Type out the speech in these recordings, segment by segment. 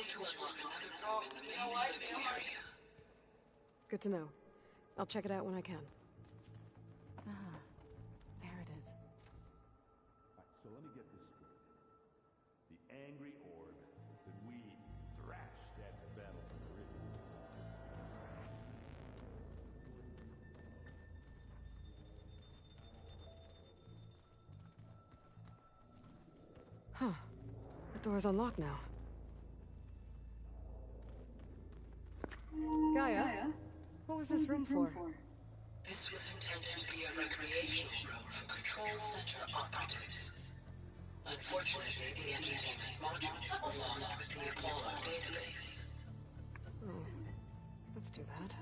to unlock another room in the main living area. Good to know. I'll check it out when I can. Ah, there it is. Alright, so let me get this straight. The angry orb that we thrashed that battle for the river. Huh. The door's unlocked now. Gaia? What was this room for? This was intended to be a recreational room for Control Center operatives. Unfortunately, the entertainment modules were lost with the Apollo database. Oh. Let's do that.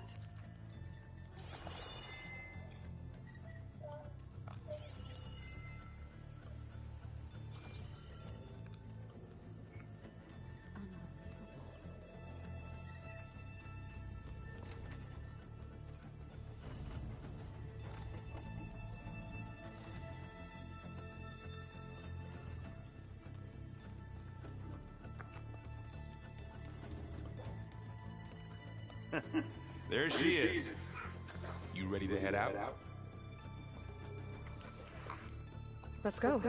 There she is. You ready to head out? Let's go.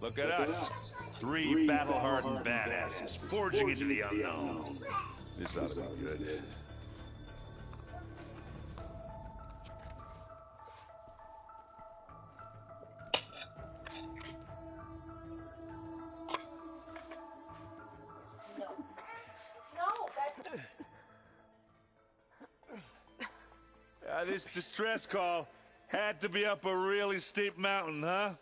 Look at us. Three battle-hardened badasses forging into the unknown. This ought to be good. This distress call had to be up a really steep mountain, huh?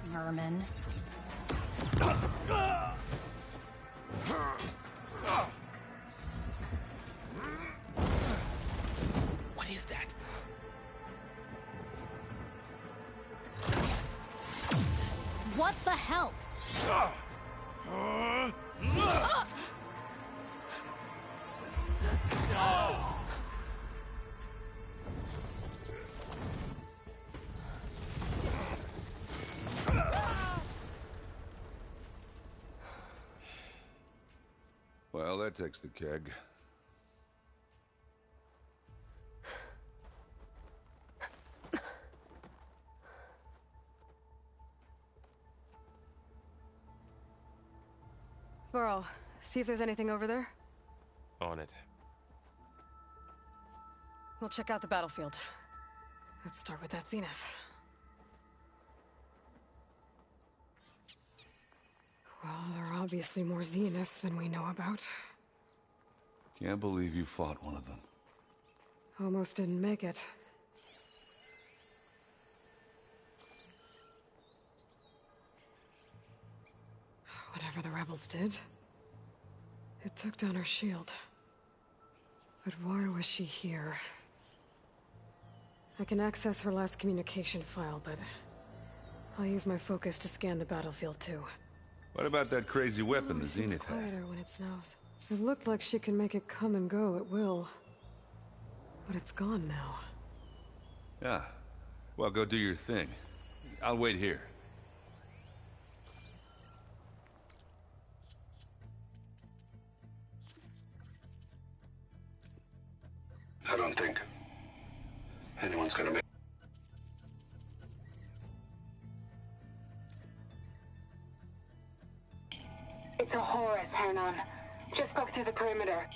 Vermin. What is that? What the hell? Well, that takes the keg. Burrow, see if there's anything over there. On it. We'll check out the battlefield. Let's start with that zenith. Well, there are obviously more zeniths than we know about. Can't believe you fought one of them. Almost didn't make it. Whatever the rebels did, it took down her shield. But why was she here? I can access her last communication file, but I'll use my focus to scan the battlefield too. What about that crazy weapon the Zenith had? Quieter when it snows. It looked like she can make it come and go at will. But it's gone now. Yeah. Well, go do your thing. I'll wait here. I don't think anyone's gonna make... It's a Horus, Hernon. Just broke through the perimeter.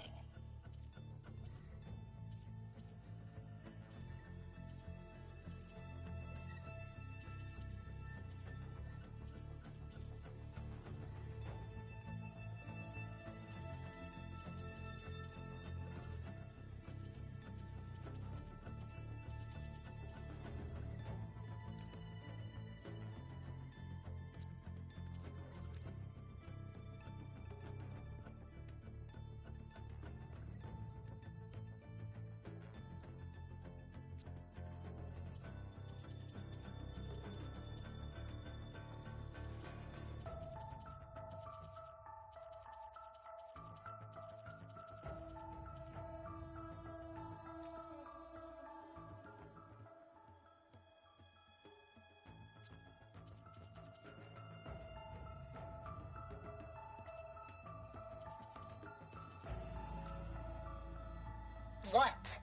What?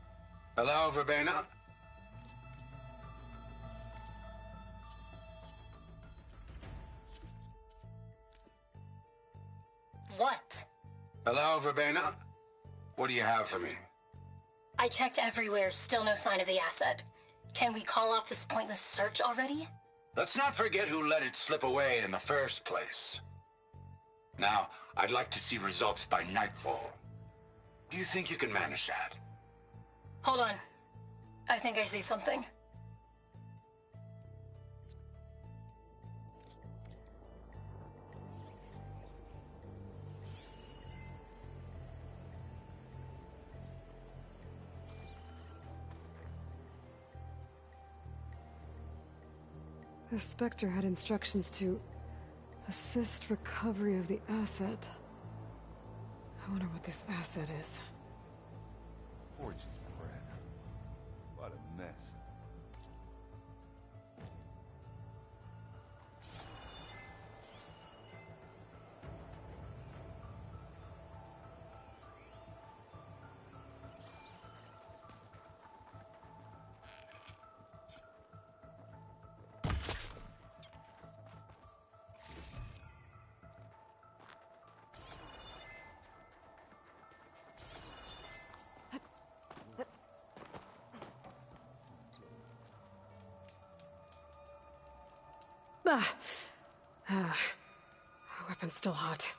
Hello, Verbena? What? Hello, Verbena? What do you have for me? I checked everywhere, still no sign of the asset. Can we call off this pointless search already? Let's not forget who let it slip away in the first place. Now, I'd like to see results by nightfall. Do you think you can manage that? Hold on. I think I see something. The Spectre had instructions to assist recovery of the asset. I wonder what this asset is. Gorgeous bread. What a mess. The weapon's still hot.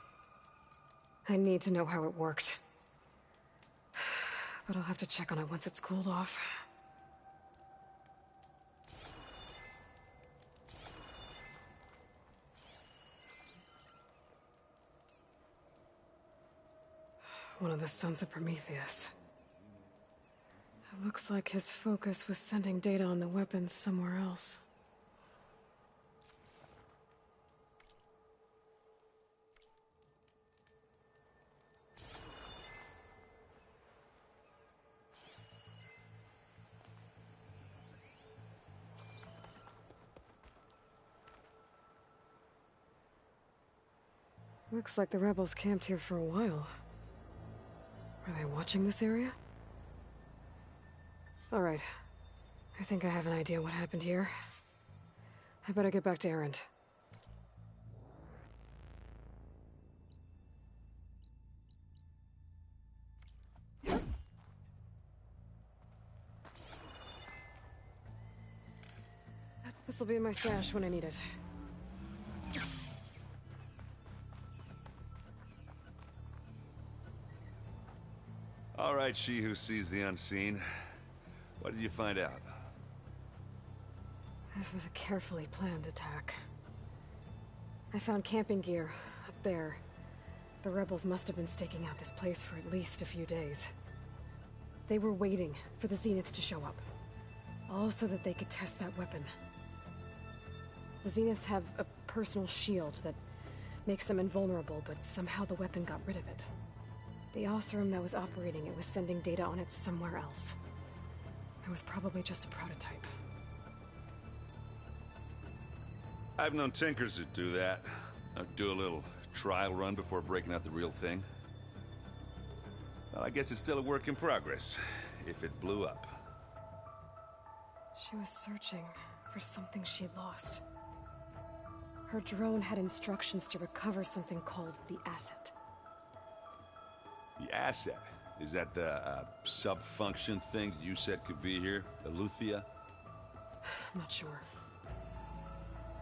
I need to know how it worked. But I'll have to check on it once it's cooled off. One of the sons of Prometheus. It looks like his focus was sending data on the weapons somewhere else. Looks like the rebels camped here for a while. Are they watching this area? All right. I think I have an idea what happened here. I better get back to Erend. This'll be in my stash when I need it. All right, she who sees the unseen. What did you find out? This was a carefully planned attack. I found camping gear up there. The rebels must have been staking out this place for at least a few days. They were waiting for the Zeniths to show up. All so that they could test that weapon. The Zeniths have a personal shield that makes them invulnerable, but somehow the weapon got rid of it. The Oseram that was operating it was sending data on it somewhere else. It was probably just a prototype. I've known tinkers that do that. Do a little trial run before breaking out the real thing. Well, I guess it's still a work in progress, if it blew up. She was searching for something she lost. Her drone had instructions to recover something called the asset. The asset? Is that the sub-function thing you said could be here? Eleuthia? I'm not sure.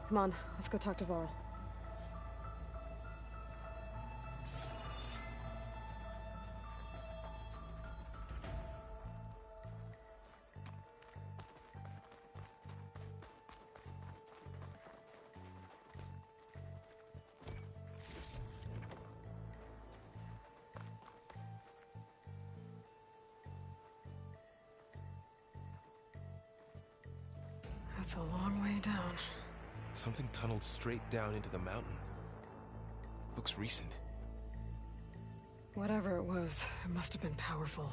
Come on, let's go talk to Varl. That's a long way down. Something tunneled straight down into the mountain. Looks recent. Whatever it was, it must have been powerful.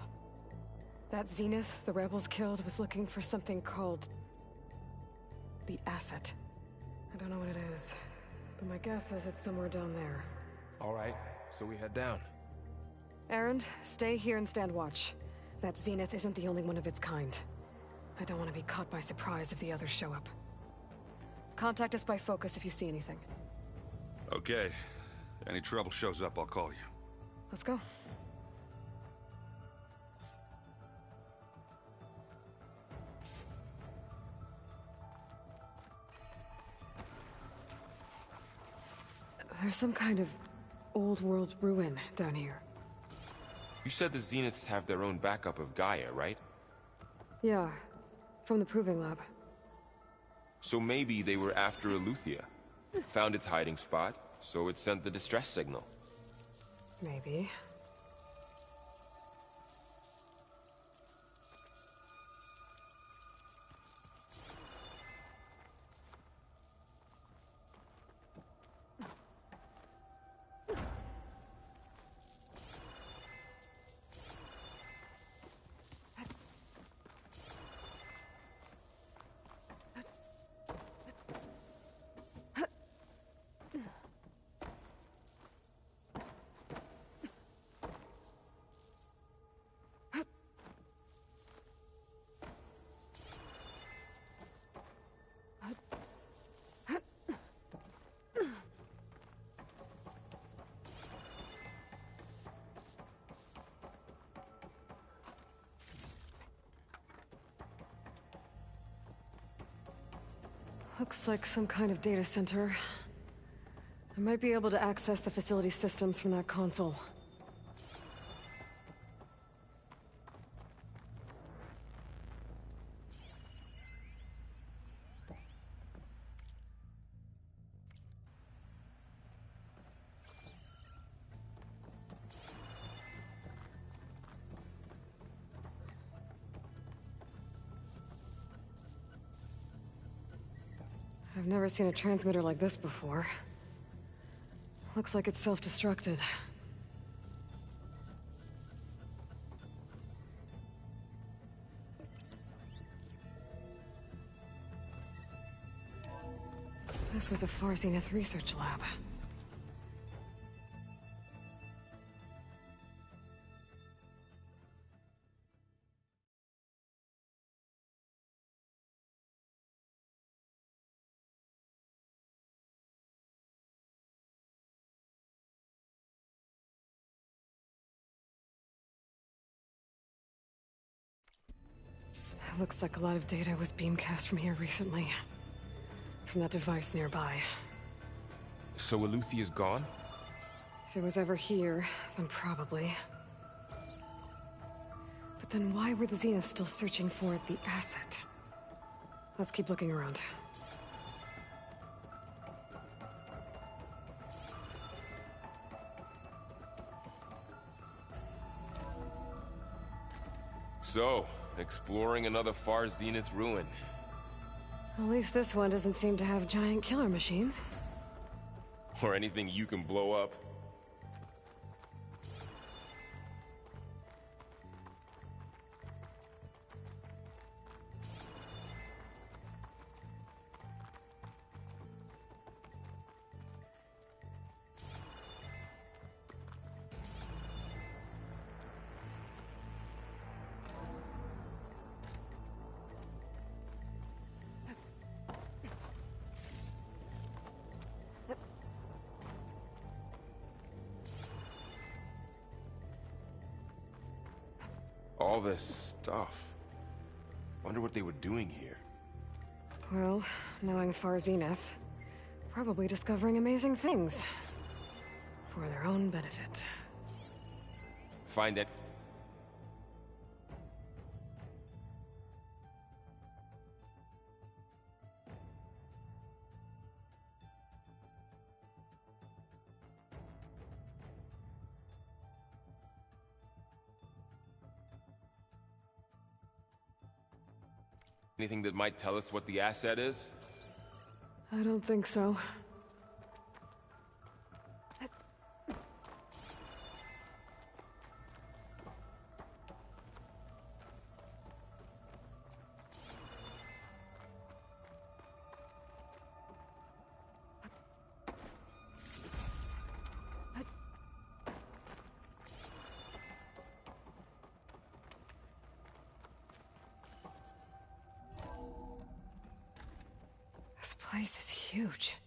That Zenith the rebels killed was looking for something called the asset. I don't know what it is, but my guess is it's somewhere down there. All right, so we head down. Erend, stay here and stand watch. That Zenith isn't the only one of its kind. I don't want to be caught by surprise if the others show up. Contact us by focus if you see anything. Okay. Any trouble shows up, I'll call you. Let's go. There's some kind of old world ruin down here. You said the Zeniths have their own backup of Gaia, right? Yeah, from the Proving Lab. So maybe they were after Eleuthia. Found its hiding spot, so it sent the distress signal. Maybe. Looks like some kind of data center. I might be able to access the facility systems from that console. I've never seen a transmitter like this before. Looks like it's self-destructed. This was a Far Zenith research lab. Looks like a lot of data was beamcast from here recently. From that device nearby. So Eleuthia's gone? If it was ever here, then probably. But then why were the Zeniths still searching for the asset? Let's keep looking around. So, exploring another Far Zenith ruin. At least this one doesn't seem to have giant killer machines. Or anything you can blow up. All this stuff. Wonder what they were doing here. Well, knowing Far Zenith, probably discovering amazing things. For their own benefit. Find it. Anything that might tell us what the asset is? I don't think so. This place is huge.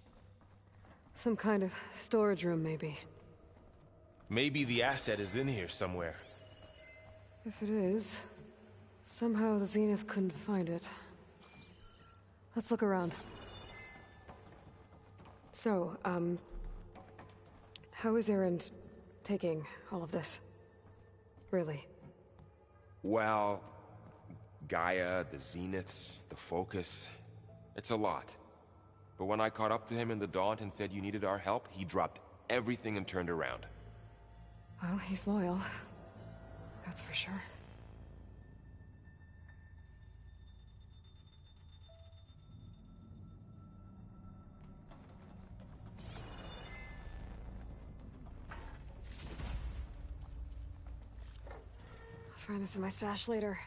Some kind of storage room, maybe. Maybe the asset is in here somewhere. If it is, somehow the Zenith couldn't find it. Let's look around. So, how is Erend taking all of this? Really? Well, Gaia, the Zeniths, the Focus. It's a lot. But when I caught up to him in the Daunt and said you needed our help, he dropped everything and turned around. Well, he's loyal. That's for sure. I'll find this in my stash later.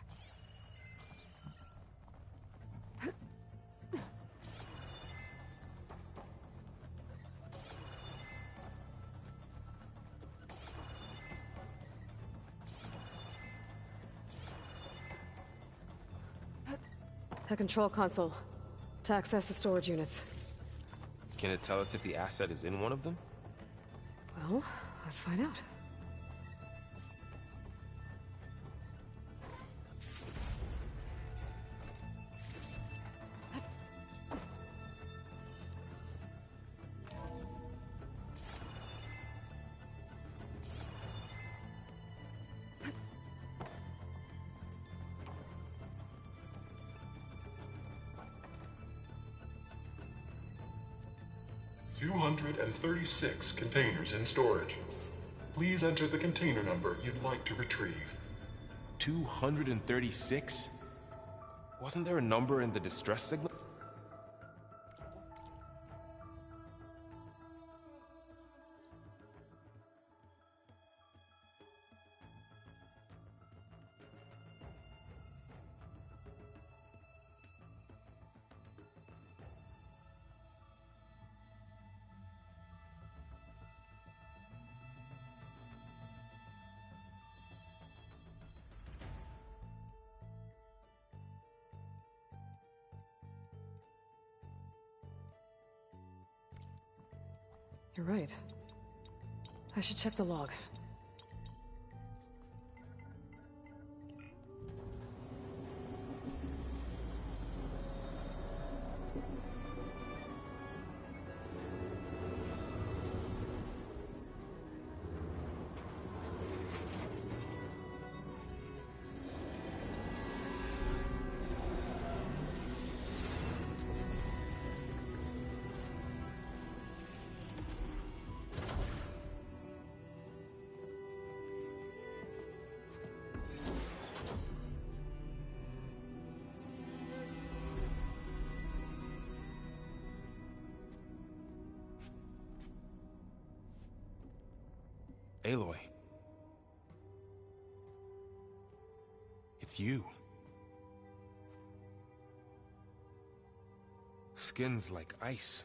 A control console to access the storage units. Can it tell us if the asset is in one of them? Well, let's find out. $236 containers in storage. Please enter the container number you'd like to retrieve. 236? Wasn't there a number in the distress signal? You're right. I should check the log. Aloy. It's you. Skin's like ice.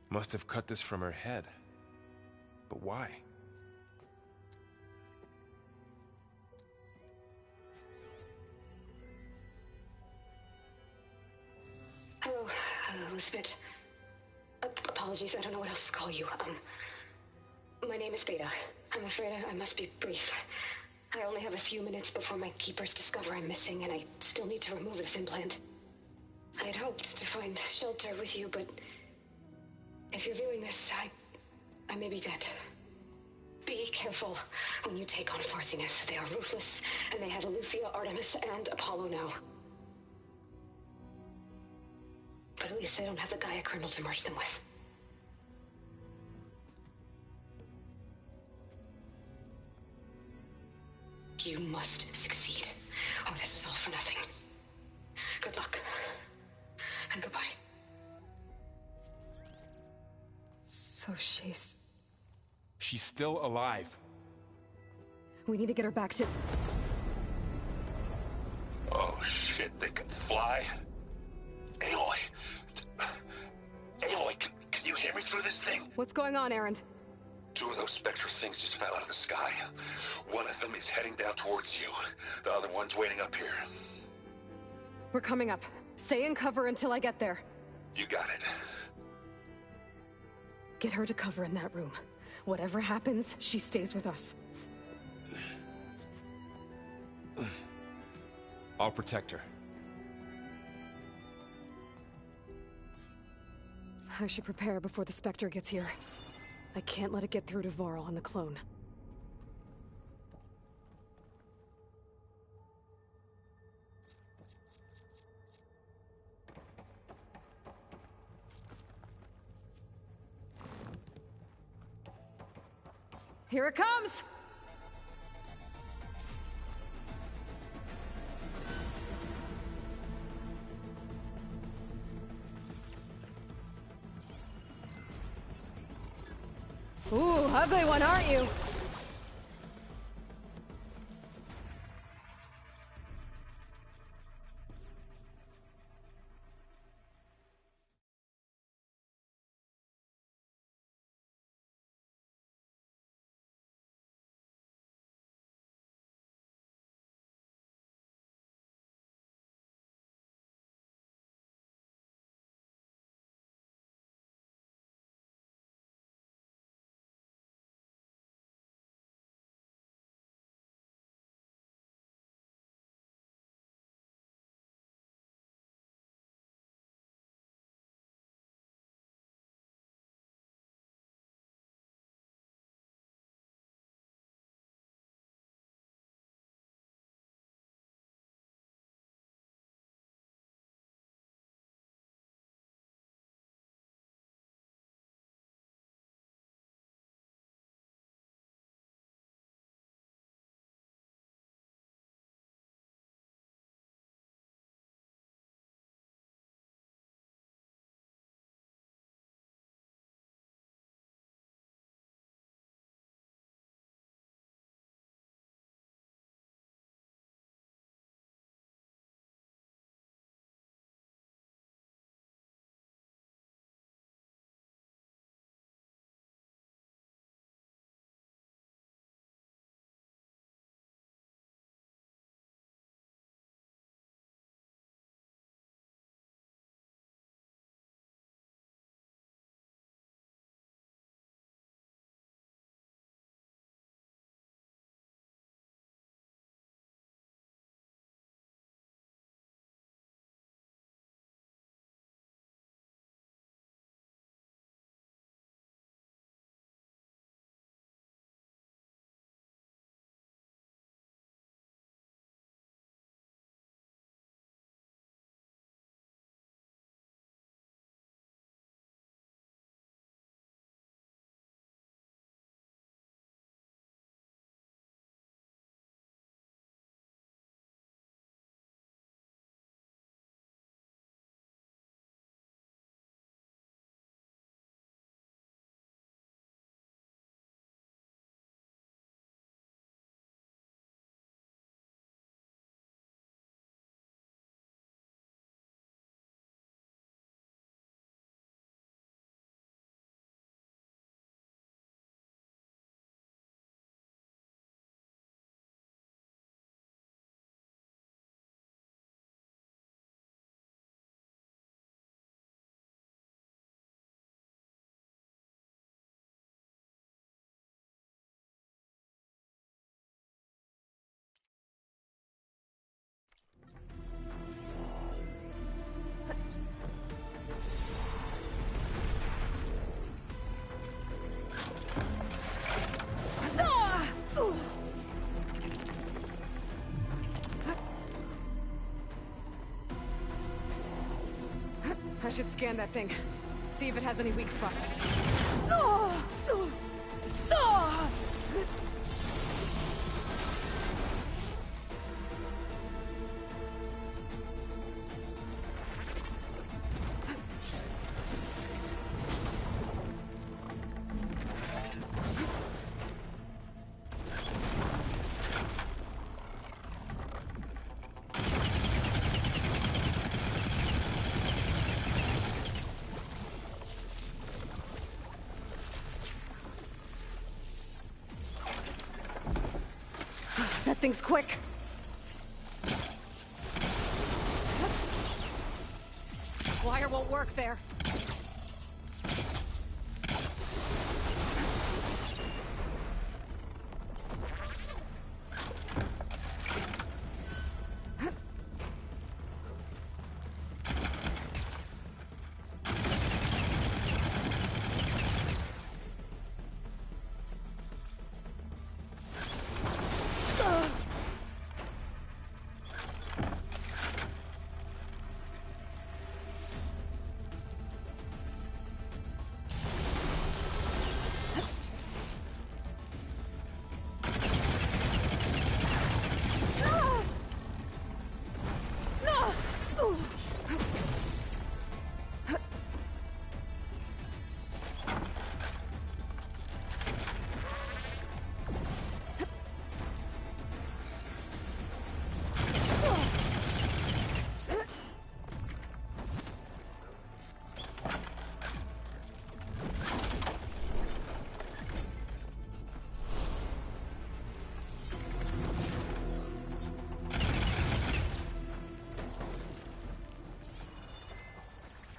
Must have cut this from her head. But why? Hello, Elizabeth. Apologies, I don't know what else to call you. My name is Beta. I'm afraid I must be brief. I only have a few minutes before my keepers discover I'm missing, and I still need to remove this implant. I had hoped to find shelter with you, but if you're viewing this, I may be dead. Be careful when you take on Far Zenith. They are ruthless, and they have Eleuthia, Artemis, and Apollo now. But at least they don't have the Gaia kernel to merge them with. You must succeed, or this was all for nothing. Good luck. And goodbye. So she's... She's still alive. We need to get her back to... Oh shit, they can fly? Aloy! Aloy, can you hear me through this thing? What's going on, Erend? Two of those Spectre things just fell out of the sky. One of them is heading down towards you. The other one's waiting up here. We're coming up. Stay in cover until I get there. You got it. Get her to cover in that room. Whatever happens, she stays with us. I'll protect her. I should prepare before the Spectre gets here. I can't let it get through to Varl and the clone. Here it comes! Ooh, ugly one, aren't you? I should scan that thing. See if it has any weak spots. That thing's quick. wire won't work there.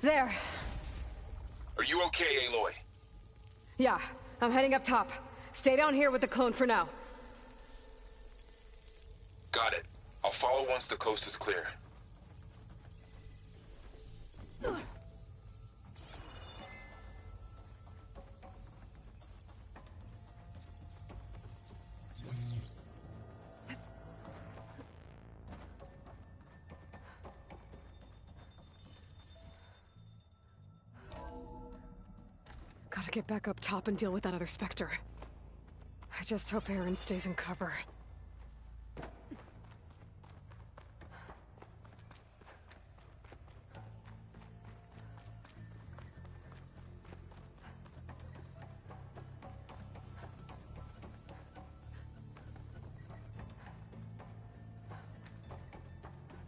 There. Are you okay, Aloy? Yeah, I'm heading up top. Stay down here with the clone for now. Got it. I'll follow once the coast is clear. Gotta get back up top and deal with that other Spectre. I just hope Aaron stays in cover.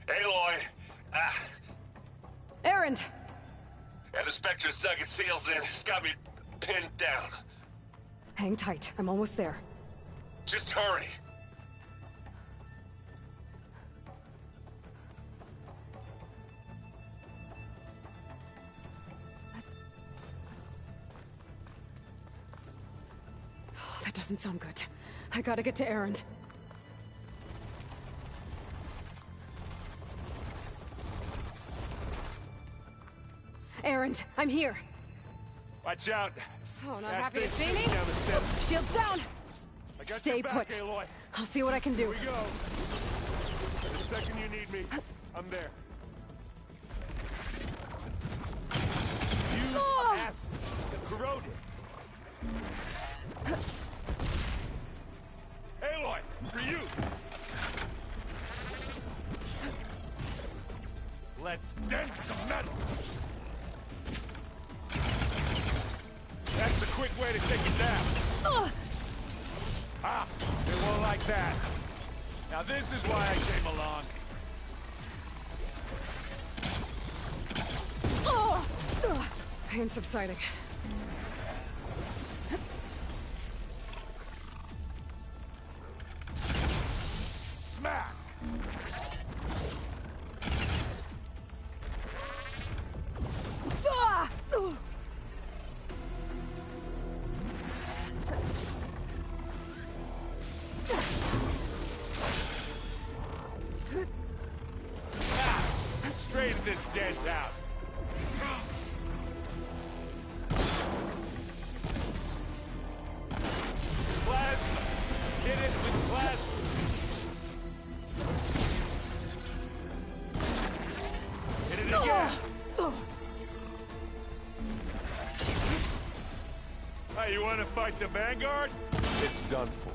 Aloy! Aaron! And the Spectre's dug its seals in. It's got me pinned down. Hang tight. I'm almost there. Just hurry. Oh, that doesn't sound good. I gotta get to Aaron. Aaron, I'm here. Watch out. Oh, not That happy to thing see me? down the steps. Shields down. I got Stay your back, put. Aloy. I'll see what I can do. Here we go. The second you need me, I'm there. You ass corroded. Aloy, for you. Let's dent some metal. That's the quick way to take it down. Ah, they won't like that. Now this is why I came along. Pain subsiding. Smack! Straight at this dent out. Plasma. Hit it with plasma. Hit it again. Hey, you want to fight the Vanguard? It's done for.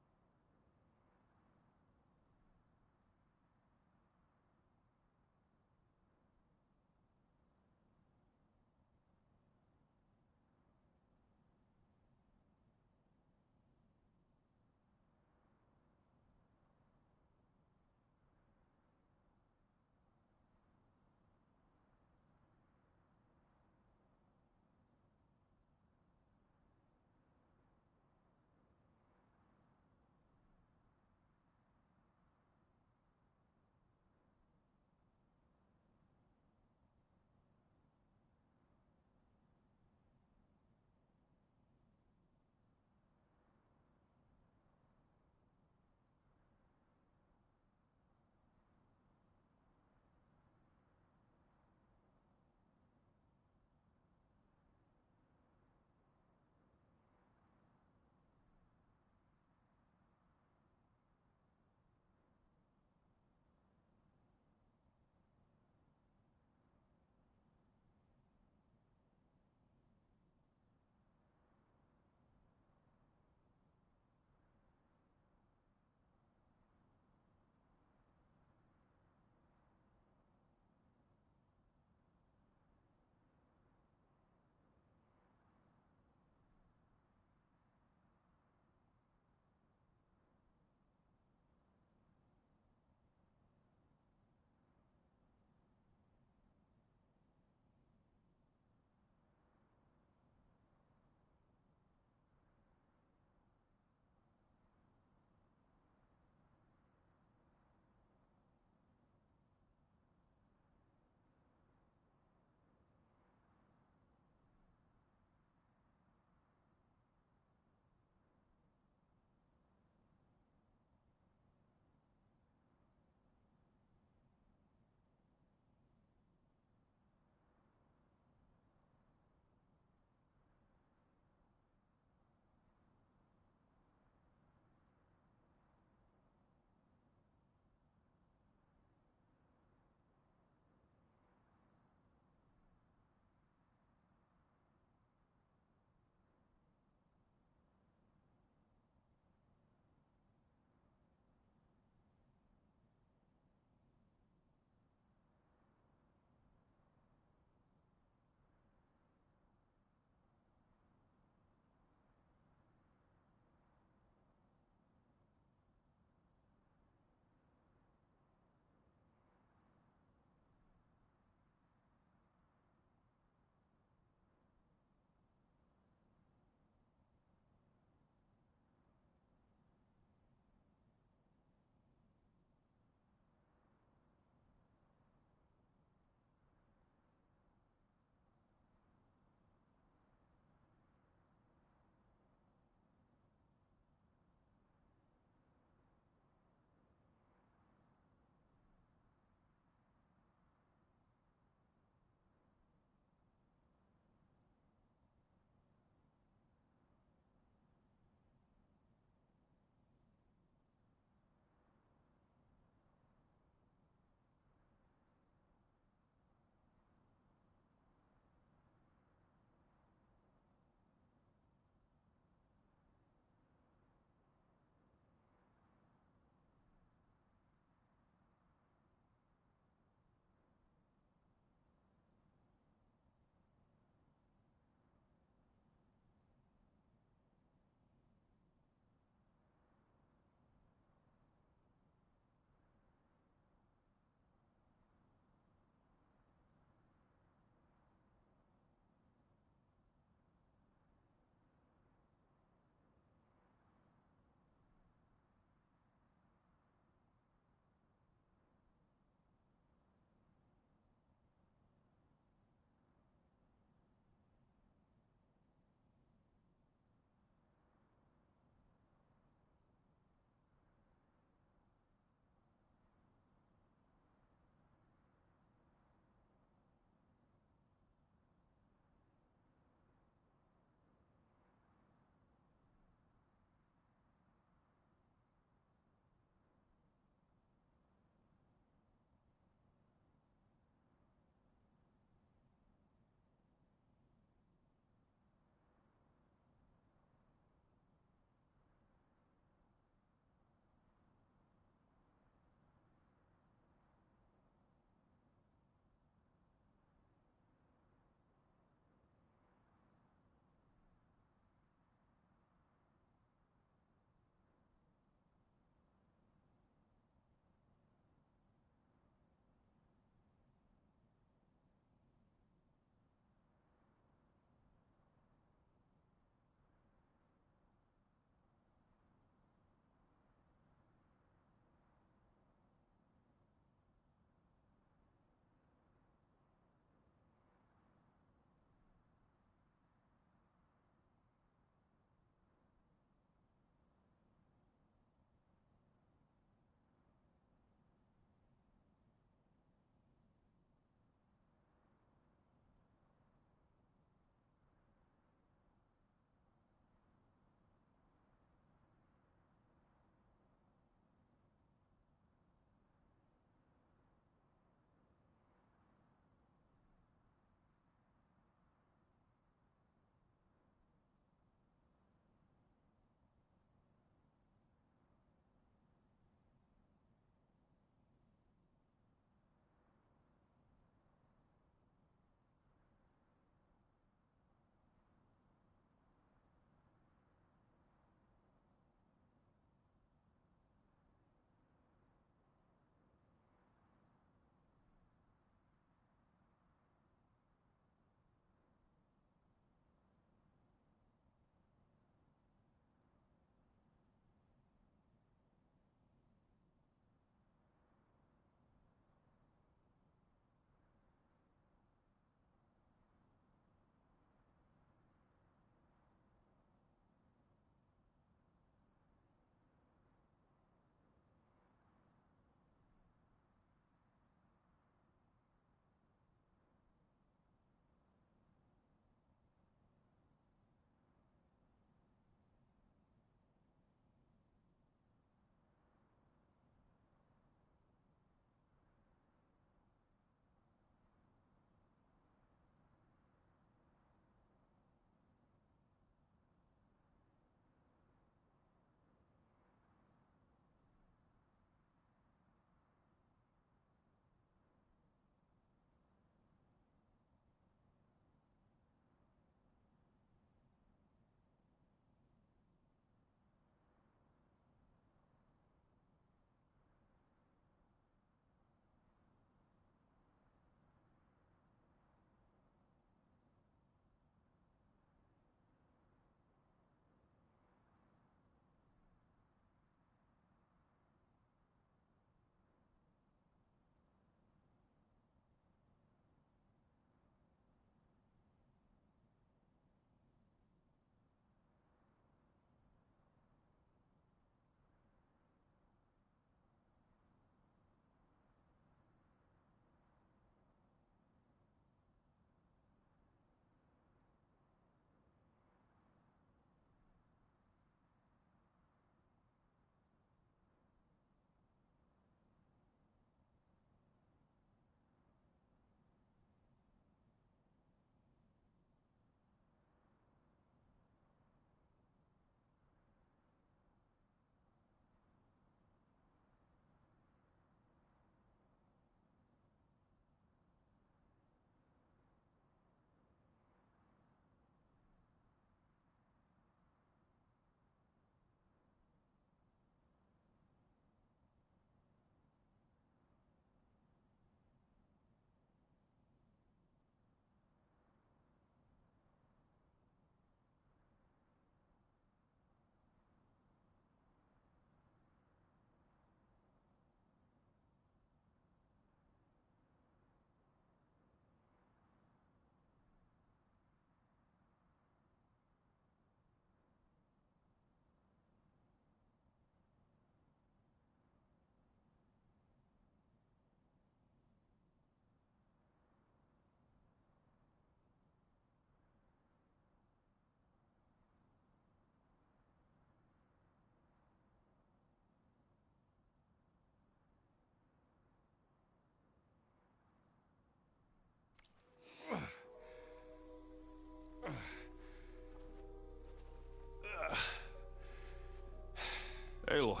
Aloy,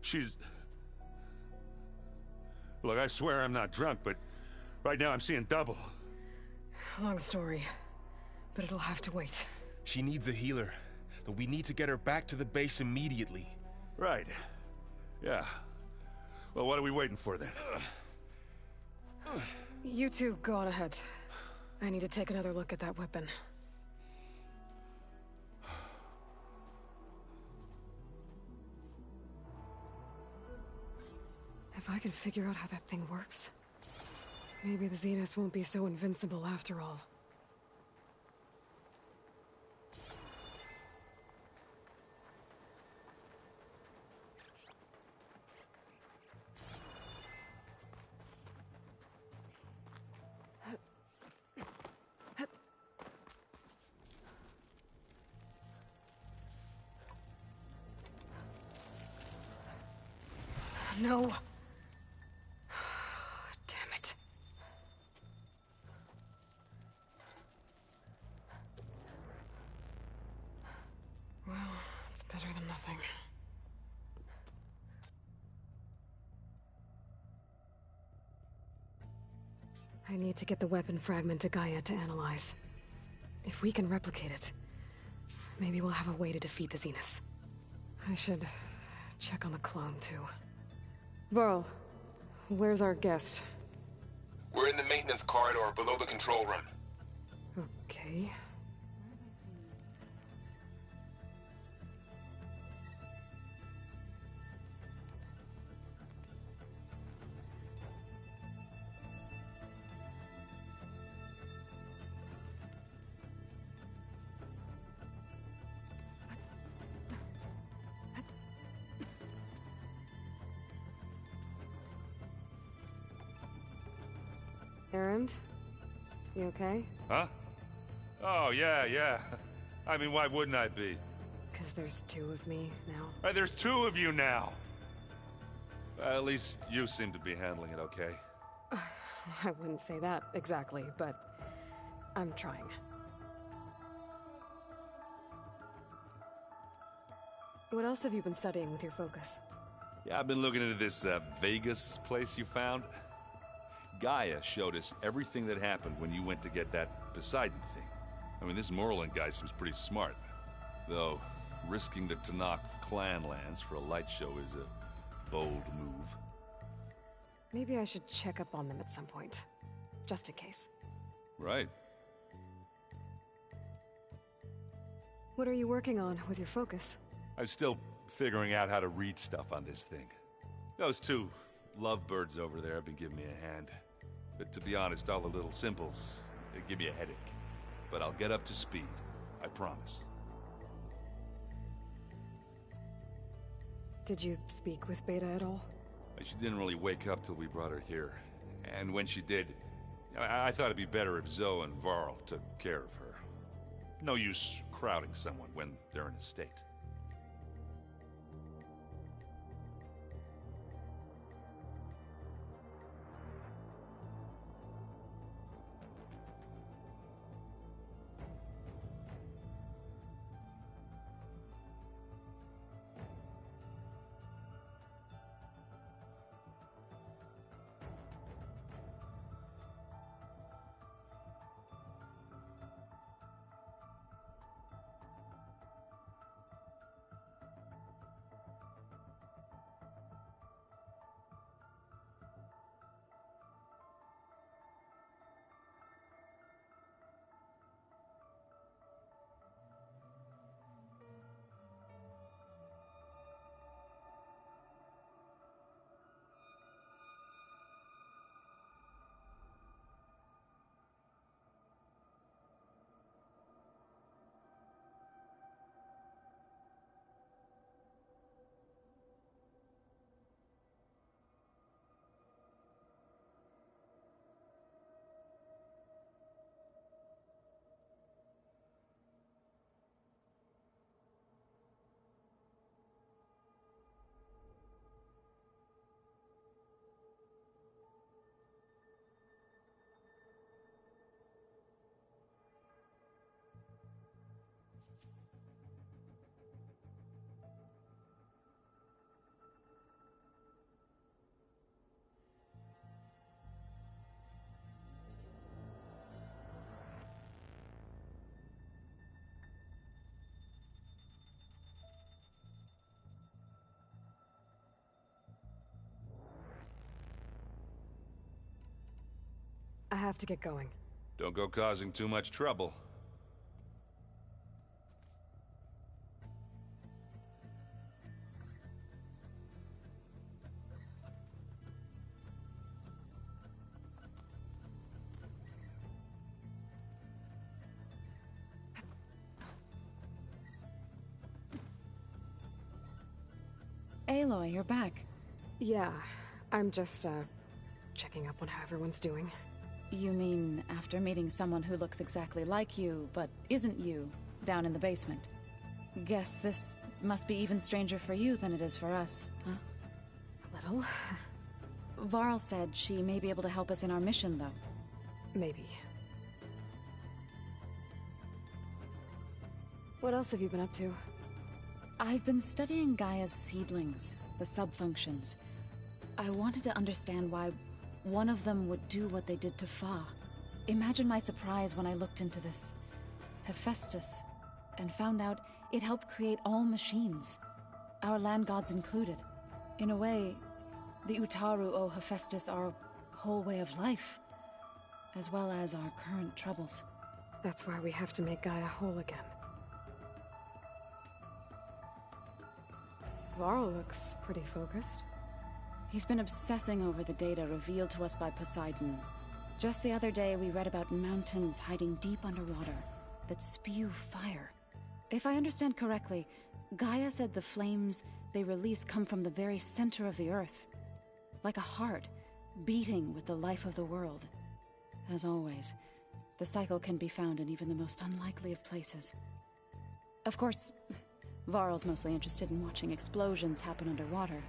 she's... Look, I swear I'm not drunk, but right now I'm seeing double. Long story, but it'll have to wait. She needs a healer, but we need to get her back to the base immediately. Right. Yeah. Well, what are we waiting for then? You two go on ahead. I need to take another look at that weapon. If I can figure out how that thing works, maybe the Zeniths won't be so invincible after all. No. Damn it. Well, it's better than nothing. I need to get the weapon fragment to Gaia to analyze. If we can replicate it, maybe we'll have a way to defeat the Zeniths. I should check on the clone, too. Varl, where's our guest? We're in the maintenance corridor below the control room. Okay. Errand? You okay? Huh? Oh, yeah. I mean, why wouldn't I be? 'Cause there's two of me now. There's two of you now! At least you seem to be handling it okay. I wouldn't say that exactly, but I'm trying. What else have you been studying with your focus? Yeah, I've been looking into this Vegas place you found. Gaia showed us everything that happened when you went to get that Poseidon thing. I mean, this Merlin guy seems pretty smart. Though, risking the Tanakh clan lands for a light show is a bold move. Maybe I should check up on them at some point. Just in case. Right. What are you working on with your focus? I'm still figuring out how to read stuff on this thing. Those two lovebirds over there have been giving me a hand. But to be honest, all the little symbols, they give me a headache. But I'll get up to speed. I promise. Did you speak with Beta at all? She didn't really wake up till we brought her here. And when she did, I thought it'd be better if Zoe and Varl took care of her. No use crowding someone when they're in a state. have to get going. Don't go causing too much trouble. Aloy, you're back. Yeah, I'm just, checking up on how everyone's doing. You mean after meeting someone who looks exactly like you, but isn't you, down in the basement? Guess this must be even stranger for you than it is for us, huh? A little. Varl said she may be able to help us in our mission, though. Maybe. What else have you been up to? I've been studying Gaia's seedlings, the subfunctions. I wanted to understand why one of them would do what they did to Fa. Imagine my surprise when I looked into this Hephaestus and found out it helped create all machines, our land gods included. In a way, the Utaru owe Hephaestus our whole way of life, as well as our current troubles. That's why we have to make Gaia whole again. Varl looks pretty focused. He's been obsessing over the data revealed to us by Poseidon. Just the other day, we read about mountains hiding deep underwater that spew fire. If I understand correctly, Gaia said the flames they release come from the very center of the Earth. Like a heart, beating with the life of the world. As always, the cycle can be found in even the most unlikely of places. Of course, Varl's mostly interested in watching explosions happen underwater.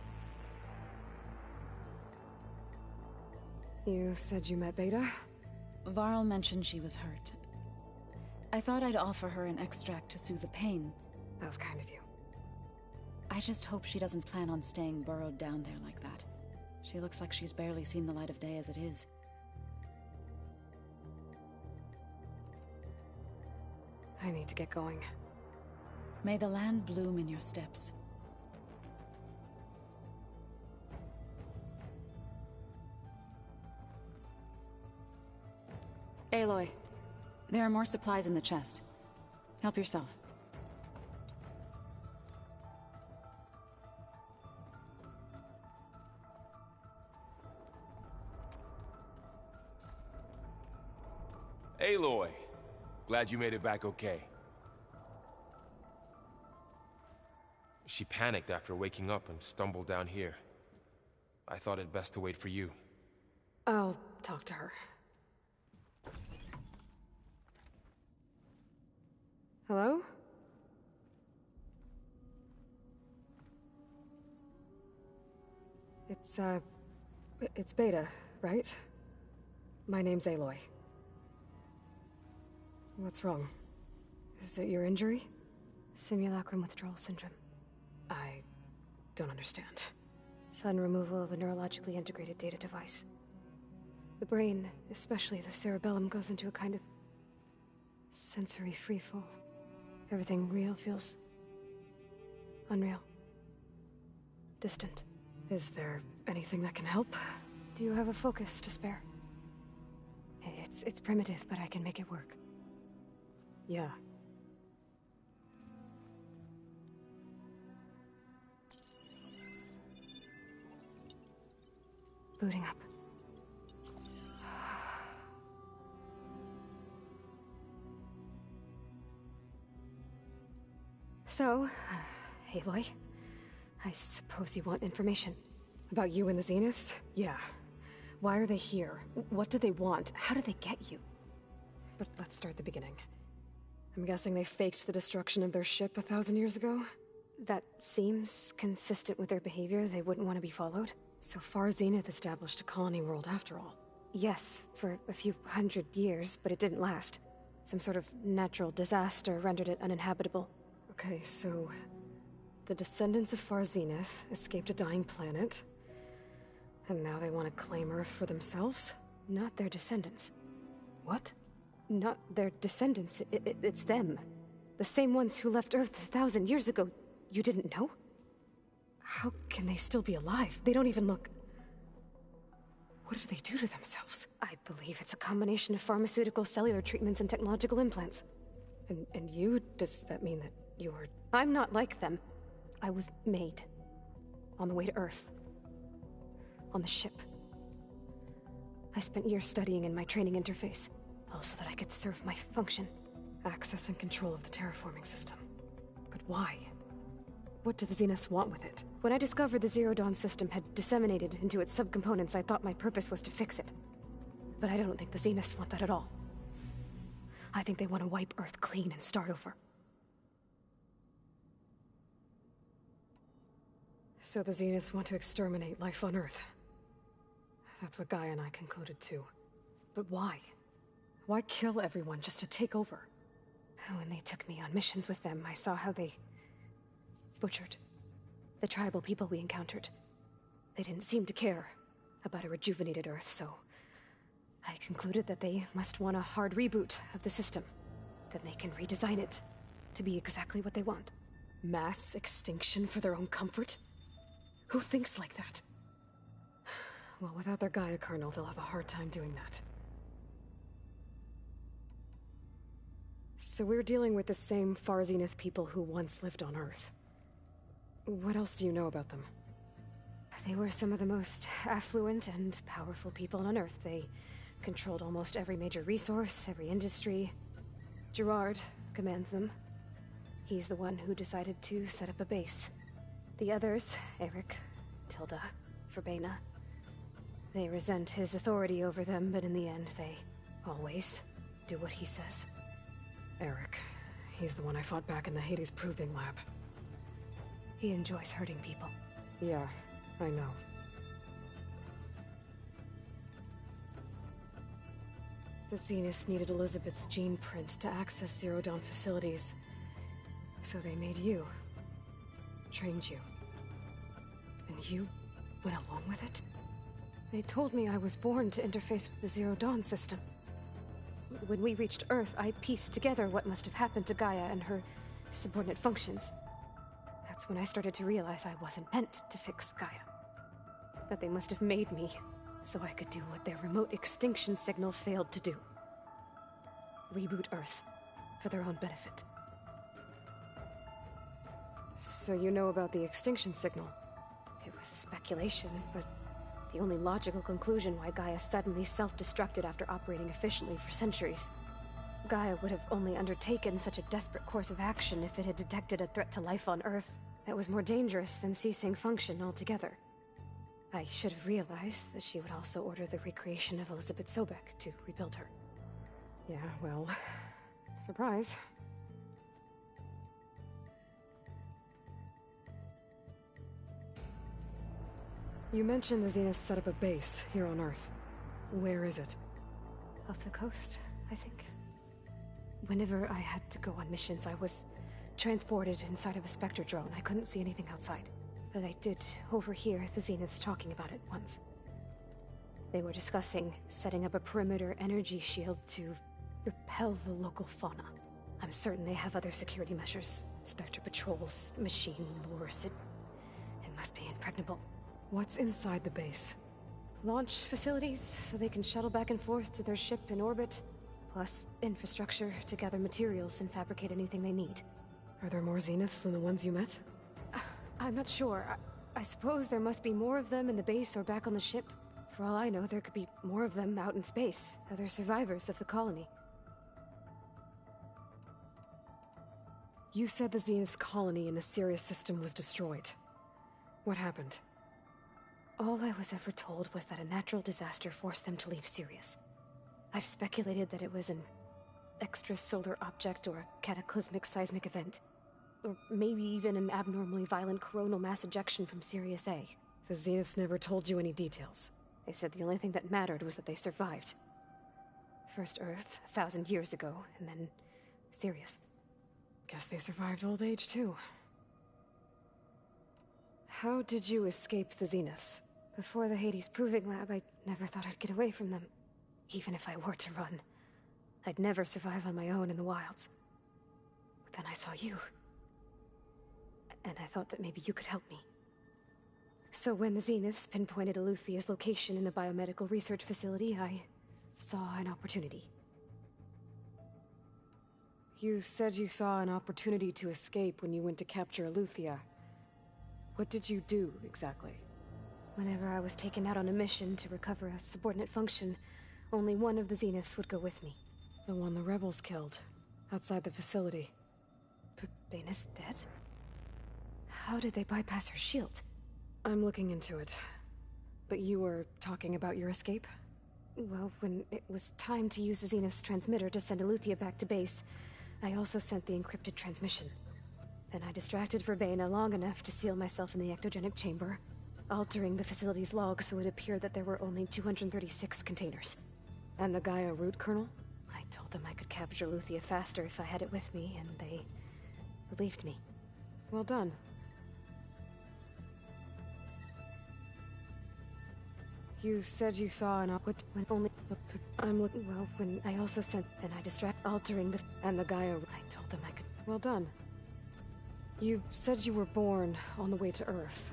You said you met Beta? Varl mentioned she was hurt. I thought I'd offer her an extract to soothe the pain. That was kind of you. I just hope she doesn't plan on staying burrowed down there like that. She looks like she's barely seen the light of day as it is. I need to get going. May the land bloom in your steps. Aloy, there are more supplies in the chest. Help yourself. Aloy, glad you made it back okay. She panicked after waking up and stumbled down here. I thought it best to wait for you. I'll talk to her. Hello? It's Beta, right? My name's Aloy. What's wrong? Is it your injury? Simulacrum withdrawal syndrome. I don't understand. Sudden removal of a neurologically integrated data device. The brain, especially the cerebellum, goes into a kind of sensory freefall. Everything real feels unreal. Distant. Is there anything that can help? Do you have a focus to spare? It's primitive, but I can make it work. Yeah. Booting up. So, Aloy, I suppose you want information. About you and the Zeniths? Yeah. Why are they here? What do they want? How did they get you? But let's start at the beginning. I'm guessing they faked the destruction of their ship 1,000 years ago? That seems consistent with their behavior. They wouldn't want to be followed. So far, Zenith established a colony world after all. Yes, for a few hundred years, but it didn't last. Some sort of natural disaster rendered it uninhabitable. Okay, so the descendants of Far Zenith escaped a dying planet, and now they want to claim Earth for themselves? Not their descendants. What? Not their descendants. It's them. The same ones who left Earth 1,000 years ago. You didn't know? How can they still be alive? They don't even look... What did they do to themselves? I believe it's a combination of pharmaceutical, cellular treatments, and technological implants. And you? Does that mean that you're... I'm not like them. I was made. On the way to Earth. On the ship. I spent years studying in my training interface, all so that I could serve my function. Access and control of the terraforming system. But why? What do the Zeniths want with it? When I discovered the Zero Dawn system had disseminated into its subcomponents, I thought my purpose was to fix it. But I don't think the Zeniths want that at all. I think they want to wipe Earth clean and start over. So the Zeniths want to exterminate life on Earth. That's what Gaia and I concluded too. But why? Why kill everyone just to take over? When they took me on missions with them, I saw how they butchered the tribal people we encountered. They didn't seem to care about a rejuvenated Earth, so I concluded that they must want a hard reboot of the system. Then they can redesign it to be exactly what they want. Mass extinction for their own comfort? Who thinks like that? Well, without their Gaia kernel, they'll have a hard time doing that. So we're dealing with the same Far Zenith people who once lived on Earth. What else do you know about them? They were some of the most affluent and powerful people on Earth. They controlled almost every major resource, every industry. Gerard commands them. He's the one who decided to set up a base. The others, Eric, Tilda, Verbena, they resent his authority over them, but in the end, they always do what he says. Eric. He's the one I fought back in the Hades Proving Lab. He enjoys hurting people. Yeah, I know. The Zeniths needed Elizabeth's gene print to access Zero Dawn facilities. So they made you. Trained you. And you went along with it? They told me I was born to interface with the Zero Dawn system. When we reached Earth, I pieced together what must have happened to Gaia and her subordinate functions. That's when I started to realize I wasn't meant to fix Gaia. That they must have made me so I could do what their remote extinction signal failed to do. Reboot Earth for their own benefit. So you know about the extinction signal? It was speculation, but the only logical conclusion why Gaia suddenly self-destructed after operating efficiently for centuries. Gaia would have only undertaken such a desperate course of action if it had detected a threat to life on Earth that was more dangerous than ceasing function altogether. I should have realized that she would also order the recreation of Elizabeth Sobek to rebuild her. Yeah, well, surprise. You mentioned the Zeniths set up a base here on Earth. Where is it? Off the coast, I think. Whenever I had to go on missions, I was transported inside of a Spectre drone. I couldn't see anything outside. But I did overhear the Zeniths talking about it once. They were discussing setting up a perimeter energy shield to repel the local fauna. I'm certain they have other security measures. Spectre patrols, machine lures. It must be impregnable. What's inside the base? Launch facilities, so they can shuttle back and forth to their ship in orbit. Plus infrastructure to gather materials and fabricate anything they need. Are there more Zeniths than the ones you met? I'm not sure. I suppose there must be more of them in the base or back on the ship. For all I know, there could be more of them out in space, other survivors of the colony. You said the Zenith's colony in the Sirius system was destroyed. What happened? All I was ever told was that a natural disaster forced them to leave Sirius. I've speculated that it was an extrasolar object or a cataclysmic seismic event. Or maybe even an abnormally violent coronal mass ejection from Sirius A. The Zeniths never told you any details. They said the only thing that mattered was that they survived. First Earth, 1,000 years ago, and then Sirius. Guess they survived old age, too. How did you escape the Zeniths? Before the Hades Proving Lab, I never thought I'd get away from them. Even if I were to run, I'd never survive on my own in the wilds. But then I saw you. And I thought that maybe you could help me. So when the Zeniths pinpointed Eluthia's location in the biomedical research facility, I saw an opportunity. You said you saw an opportunity to escape when you went to capture Eluthia. What did you do, exactly? Whenever I was taken out on a mission to recover a subordinate function, only one of the Zeniths would go with me. The one the rebels killed, outside the facility. Baina's dead? How did they bypass her shield? I'm looking into it. But you were talking about your escape? Well, when it was time to use the Zenith's transmitter to send Eluthia back to base, I also sent the encrypted transmission. Then I distracted Verbena long enough to seal myself in the ectogenic chamber, altering the facility's log so it appeared that there were only 236 containers. And the Gaia root kernel? I told them I could capture Eluthia faster if I had it with me, and they believed me. Well done. You said you saw an when only I'm looking well when I also sent then I altering the and the Gaia I told them I could well done. You said you were born on the way to Earth.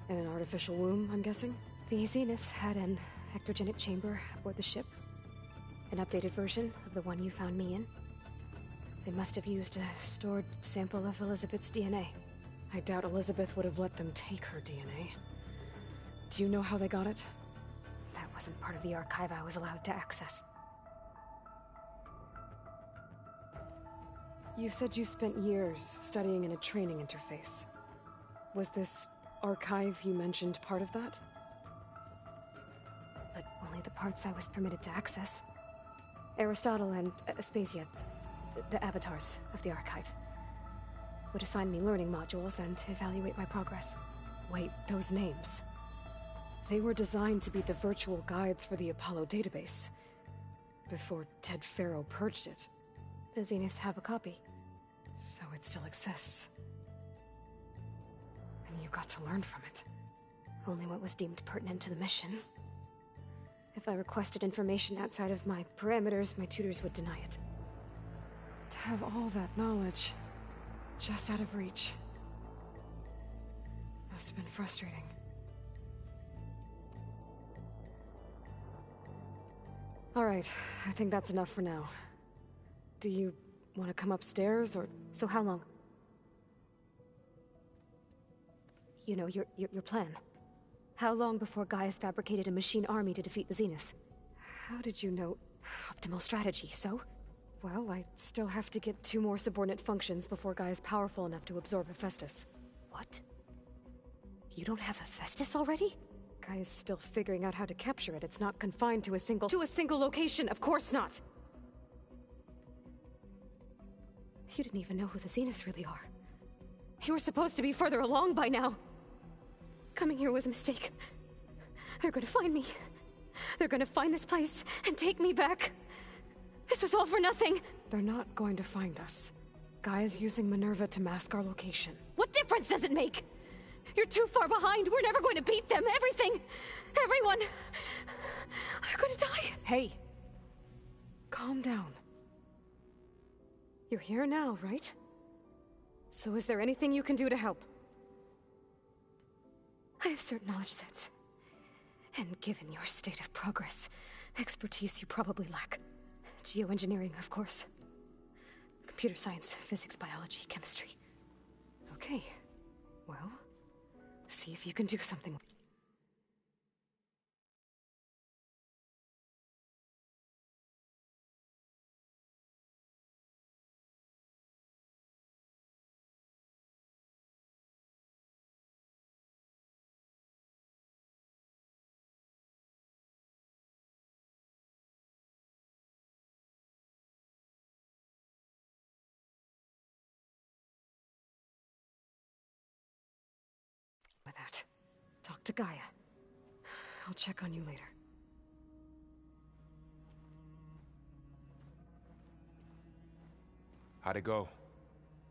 In an artificial womb, I'm guessing? The Zeniths had an ectogenic chamber aboard the ship. An updated version of the one you found me in. They must have used a stored sample of Elizabeth's DNA. I doubt Elizabeth would have let them take her DNA. Do you know how they got it? That wasn't part of the archive I was allowed to access. You said you spent years studying in a training interface. Was this archive you mentioned part of that? But only the parts I was permitted to access. Aristotle and Aspasia, the avatars of the archive, would assign me learning modules and evaluate my progress. Wait, those names. They were designed to be the virtual guides for the Apollo database, before Ted Faro purged it. The Zeniths have a copy, so it still exists. And you got to learn from it. Only what was deemed pertinent to the mission. If I requested information outside of my parameters, my tutors would deny it. To have all that knowledge, just out of reach, must have been frustrating. All right, I think that's enough for now. Do you want to come upstairs, or... So how long? You know, your plan. How long before Gaia's fabricated a machine army to defeat the Zeniths? How did you know? Optimal strategy, so? Well, I still have to get 2 more subordinate functions before Gaia's powerful enough to absorb Hephaestus. What? You don't have Hephaestus already? Gaia's still figuring out how to capture it. It's not confined to a single location, of course not! You didn't even know who the Zeniths really are. You were supposed to be further along by now. Coming here was a mistake. They're gonna find me. They're gonna find this place and take me back. This was all for nothing. They're not going to find us. Gaia's using Minerva to mask our location. What difference does it make? You're too far behind. We're never going to beat them. Everything. Everyone. They're gonna die. Hey. Calm down. You're here now, right? So is there anything you can do to help? I have certain knowledge sets. And given your state of progress, expertise you probably lack. Geoengineering, of course. Computer science, physics, biology, chemistry. Okay. Well, see if you can do something. With that, talk to Gaia. I'll check on you later. How'd it go?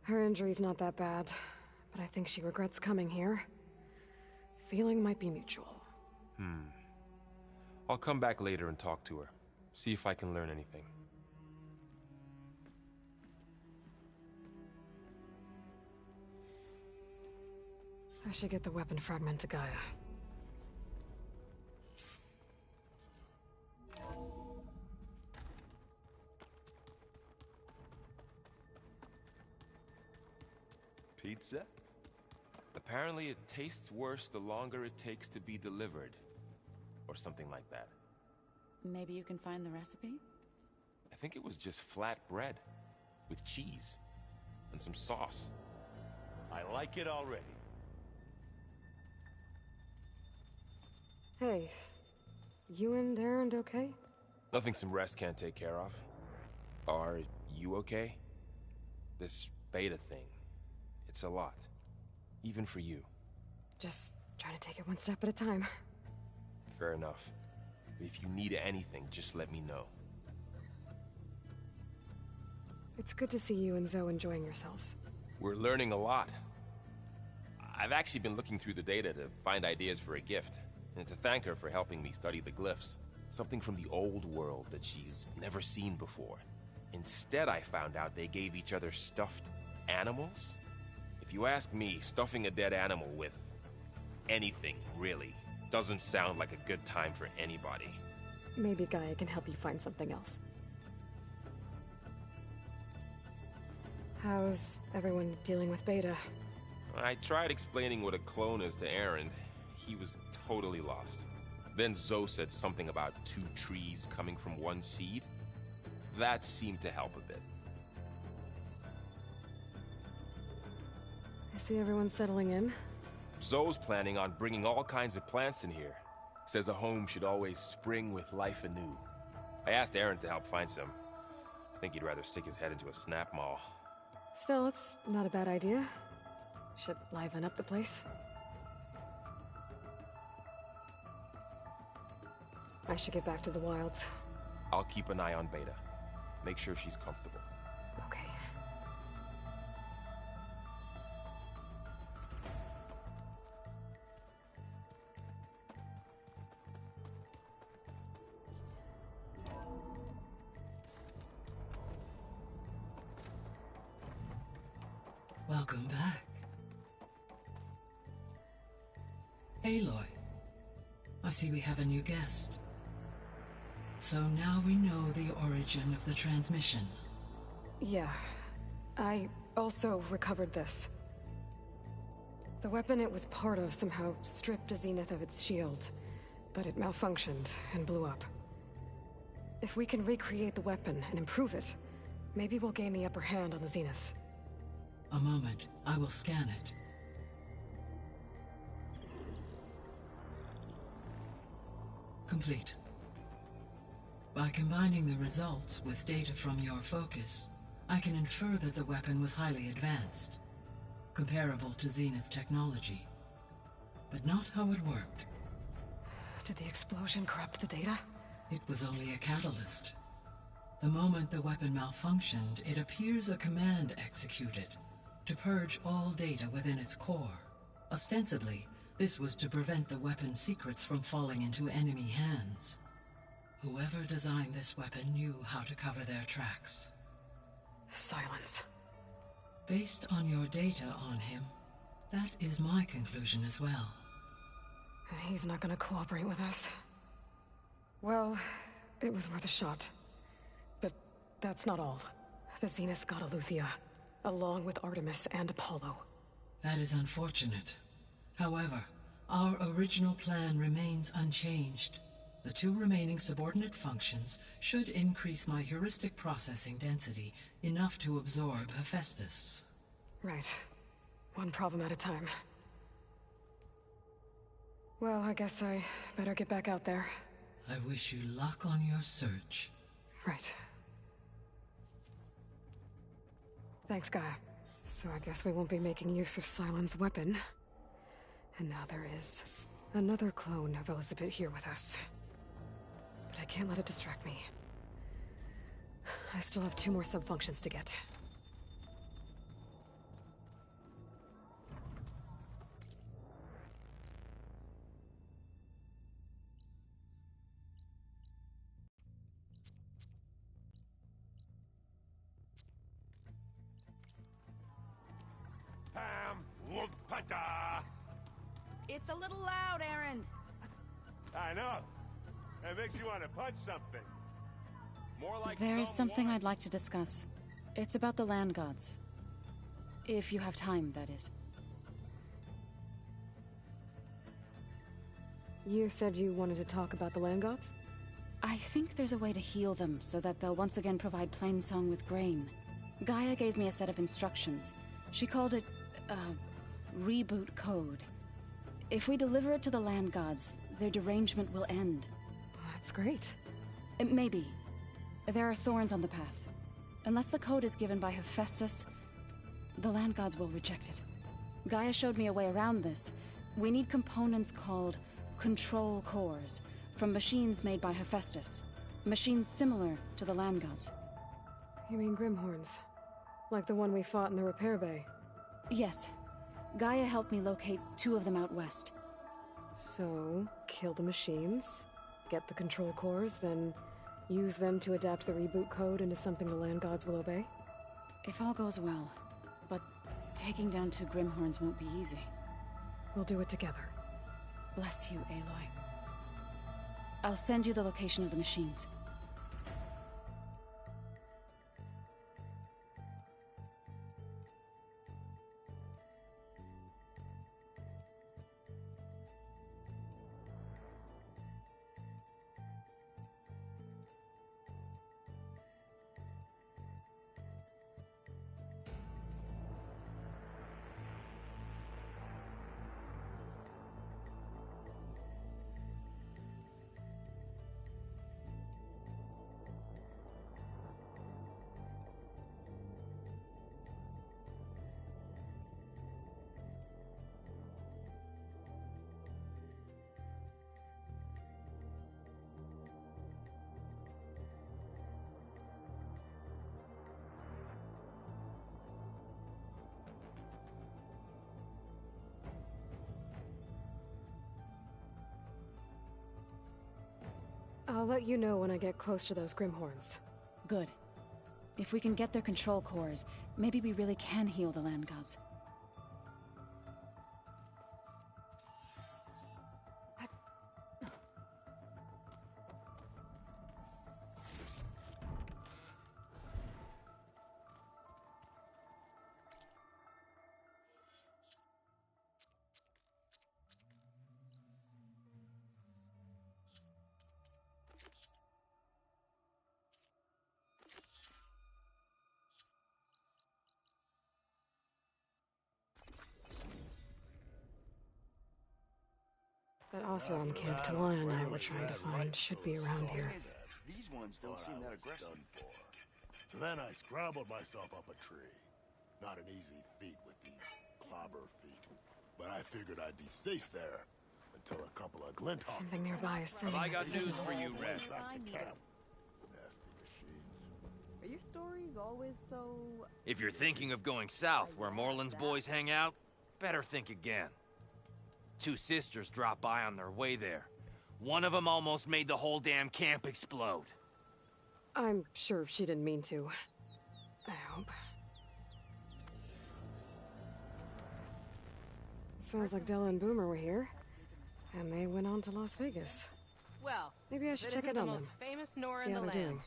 Her injury's not that bad, but I think she regrets coming here. Feeling might be mutual. I'll come back later and talk to her. See if I can learn anything. I should get the weapon fragment to Gaia. Pizza? Apparently it tastes worse the longer it takes to be delivered. Or something like that. Maybe you can find the recipe? I think it was just flat bread. With cheese. And some sauce. I like it already. Hey, you and Erend okay? Nothing some rest can't take care of. Are you okay? This beta thing. It's a lot. Even for you. Just trying to take it one step at a time. Fair enough. If you need anything, just let me know. It's good to see you and Zoe enjoying yourselves. We're learning a lot. I've actually been looking through the data to find ideas for a gift, and to thank her for helping me study the glyphs. Something from the old world that she's never seen before. Instead, I found out they gave each other stuffed animals? If you ask me, stuffing a dead animal with anything, really, doesn't sound like a good time for anybody. Maybe Gaia can help you find something else. How's everyone dealing with Beta? I tried explaining what a clone is to Erend. He was totally lost. Then Zoe said something about 2 trees coming from 1 seed. That seemed to help a bit. I see everyone settling in. Zoe's planning on bringing all kinds of plants in here. Says a home should always spring with life anew. I asked Erend to help find some. I think he'd rather stick his head into a snap maul. Still, it's not a bad idea. Should liven up the place. I should get back to the wilds. I'll keep an eye on Beta. Make sure she's comfortable. Okay. Welcome back. Aloy, I see we have a new guest. So now we know the origin of the transmission. Yeah. I also recovered this. The weapon it was part of somehow stripped a Zenith of its shield, but it malfunctioned and blew up. If we can recreate the weapon and improve it, maybe we'll gain the upper hand on the Zeniths. A moment, I will scan it. Complete. By combining the results with data from your focus, I can infer that the weapon was highly advanced, comparable to Zenith technology. But not how it worked. Did the explosion corrupt the data? It was only a catalyst. The moment the weapon malfunctioned, it appears a command executed to purge all data within its core. Ostensibly, this was to prevent the weapon's secrets from falling into enemy hands. Whoever designed this weapon knew how to cover their tracks. Silence. Based on your data on him, that is my conclusion as well. And he's not gonna cooperate with us. Well, it was worth a shot. But that's not all. The Zeniths got Aletheia, along with Artemis and Apollo. That is unfortunate. However, our original plan remains unchanged. The 2 remaining subordinate functions should increase my heuristic processing density enough to absorb Hephaestus. Right. One problem at a time. Well, I guess I better get back out there. I wish you luck on your search. Right. Thanks, Gaia. So I guess we won't be making use of Sylens' weapon. And now there is another clone of Elizabeth here with us. But I can't let it distract me. I still have 2 more sub-functions to get. Pam, whoop-pada! It's a little loud, Erend. I know. It makes you want to punch something. More like There is something someone. I'd like to discuss. It's about the land gods. If you have time, that is. You said you wanted to talk about the land gods? I think there's a way to heal them so that they'll once again provide Plainsong with grain. Gaia gave me a set of instructions. She called it, reboot code. If we deliver it to the land gods, their derangement will end. That's great. Maybe. There are thorns on the path. Unless the code is given by Hephaestus, the land gods will reject it. Gaia showed me a way around this. We need components called control cores, from machines made by Hephaestus. Machines similar to the land gods. You mean Grimhorns? Like the one we fought in the repair bay? Yes. Gaia helped me locate 2 of them out west. So, kill the machines, get the control cores, then use them to adapt the reboot code into something the land gods will obey? If all goes well. But taking down 2 Grimhorns won't be easy. We'll do it together. Bless you, Aloy. I'll send you the location of the machines. I'll let you know when I get close to those Grimhorns. Good. If we can get their control cores, maybe we really can heal the land gods. That Oseram camp Talana and I were trying to find should be around here. These ones don't seem that aggressive. So then I scrambled myself up a tree. Not an easy feat with these clobber feet. But I figured I'd be safe there until a couple of glint hogs. Something nearby is sending I that got signal. news for you, Red. Back to camp. Nasty machines. Are your stories always so... If you're thinking of going south where Moreland's boys hang out, better think again. 2 sisters dropped by on their way there. One of them almost made the whole damn camp explode. I'm sure she didn't mean to. I hope. Sounds like Della and Boomer were here. And they went on to Las Vegas. Well, Maybe I should that check isn't in on the them. most famous Nora See in how the they're land. doing.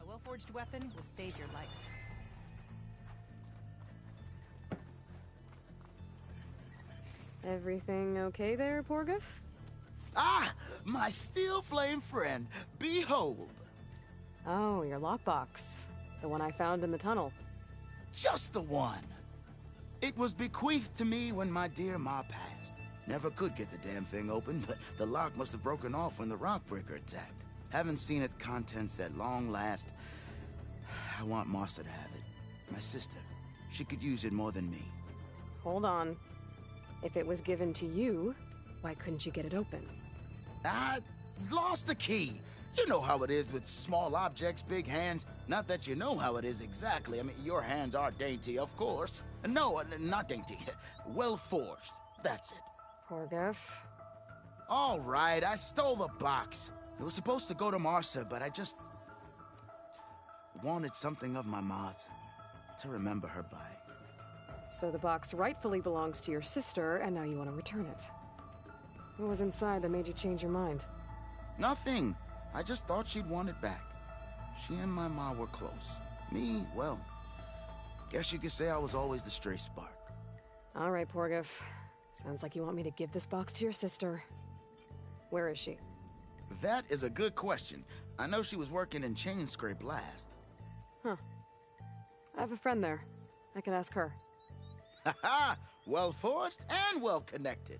A well-forged weapon will save your life. Everything okay there, Porgif? Ah, my steel flame friend, behold. Oh, your lockbox. The one I found in the tunnel. Just the one. It was bequeathed to me when my dear ma passed. Never could get the damn thing open, but the lock must have broken off when the rockbreaker attacked. Haven't seen its contents at long last. I want Martha to have it. My sister. She could use it more than me. Hold on. If it was given to you, why couldn't you get it open? I lost the key. You know how it is with small objects, big hands. Not that you know how it is exactly. I mean, your hands are dainty, of course. No, not dainty. Well forged. That's it. Porgef. All right, I stole the box. It was supposed to go to Marsa, but I just wanted something of my ma's to remember her by. So the box rightfully belongs to your sister, and now you want to return it. What was inside that made you change your mind? Nothing. I just thought she'd want it back. She and my ma were close. Me, well, guess you could say I was always the stray spark. All right, Porgef. Sounds like you want me to give this box to your sister. Where is she? That is a good question. I know she was working in Chainscrape last. Huh. I have a friend there. I could ask her. Ha-ha! Well forged and well connected.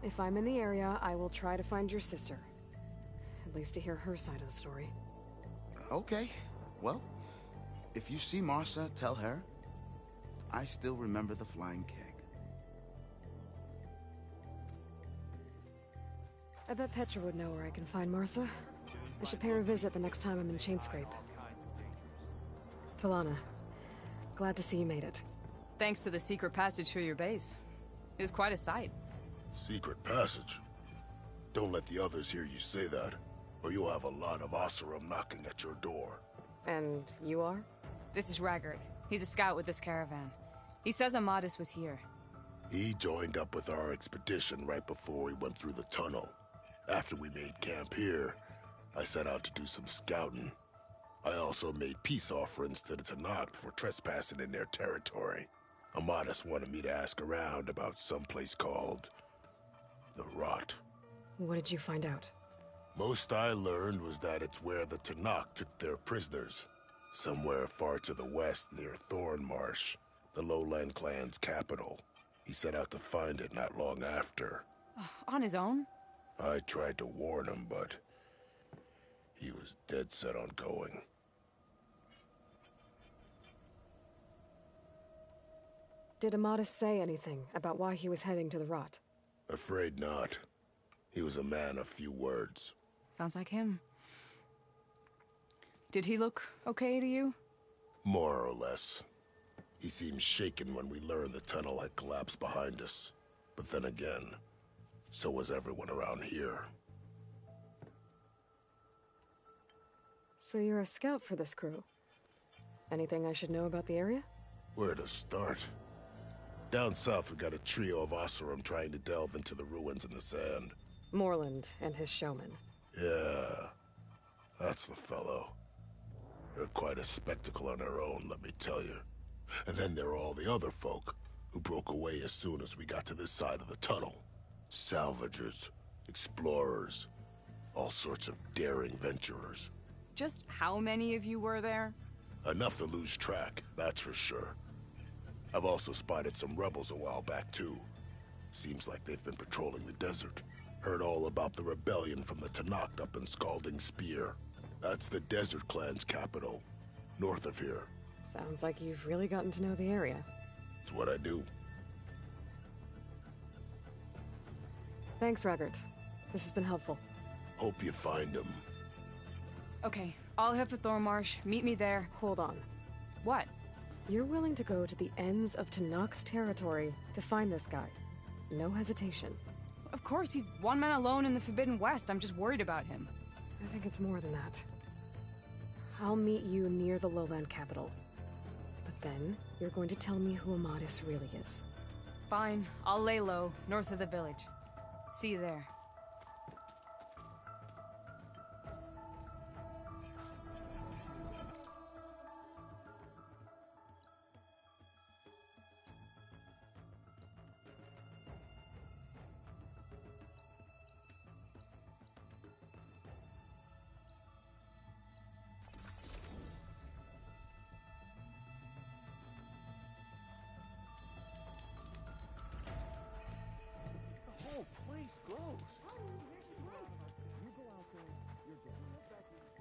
If I'm in the area, I will try to find your sister. At least to hear her side of the story. Okay. Well, if you see Marsa, tell her I still remember the flying keg. I bet Petra would know where I can find Marsa. I should pay her a visit the next time I'm in Chainscrape. Talana, glad to see you made it. Thanks to the secret passage through your base. It was quite a sight. Secret passage? Don't let the others hear you say that, or you'll have a lot of Oseram knocking at your door. And you are? This is Raggard. He's a scout with this caravan. He says Amadis was here. He joined up with our expedition right before we went through the tunnel. After we made camp here, I set out to do some scouting. I also made peace offerings to the Tanakh for trespassing in their territory. Amadis wanted me to ask around about some place called the Rot. What did you find out? Most I learned was that it's where the Tanakh took their prisoners. Somewhere far to the west near Thornmarsh, the Lowland clan's capital. He set out to find it not long after. On his own? I tried to warn him, but he was dead set on going. Did Amadis say anything about why he was heading to the Rot? Afraid not. He was a man of few words. Sounds like him. Did he look okay to you? More or less. He seemed shaken when we learned the tunnel had collapsed behind us. But then again, so was everyone around here. So you're a scout for this crew? Anything I should know about the area? Where to start? Down south, we got a trio of Oseram trying to delve into the ruins in the sand. Moreland and his showman. Yeah, that's the fellow. They're quite a spectacle on their own, let me tell you. And then there are all the other folk, who broke away as soon as we got to this side of the tunnel. Salvagers, explorers, all sorts of daring venturers. Just how many of you were there? Enough to lose track, that's for sure. I've also spotted some rebels a while back, too. Seems like they've been patrolling the desert. Heard all about the rebellion from the Tanakh up in Scalding Spear. That's the Desert Clan's capital, north of here. Sounds like you've really gotten to know the area. It's what I do. Thanks, Raggard. This has been helpful. Hope you find him. Okay, I'll head for Thornmarsh. Meet me there. Hold on. What? You're willing to go to the ends of Tanakh's territory to find this guy. No hesitation. Of course, he's one man alone in the Forbidden West. I'm just worried about him. I think it's more than that. I'll meet you near the lowland capital. But then, you're going to tell me who Amadis really is. Fine. I'll lay low, north of the village. See you there.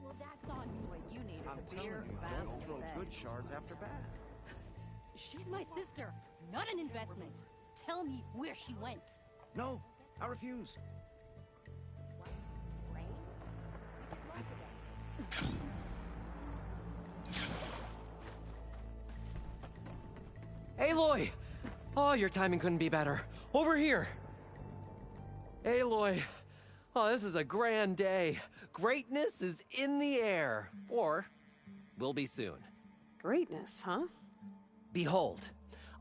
Well, that's on you. What you need is a beer, don't throw good shards after bad. She's my sister, not an investment. Tell me where she went. No, I refuse. Aloy! Oh, your timing couldn't be better. Over here! Aloy! Oh, this is a grand day. Greatness is in the air. Or, will be soon. Greatness, huh? Behold,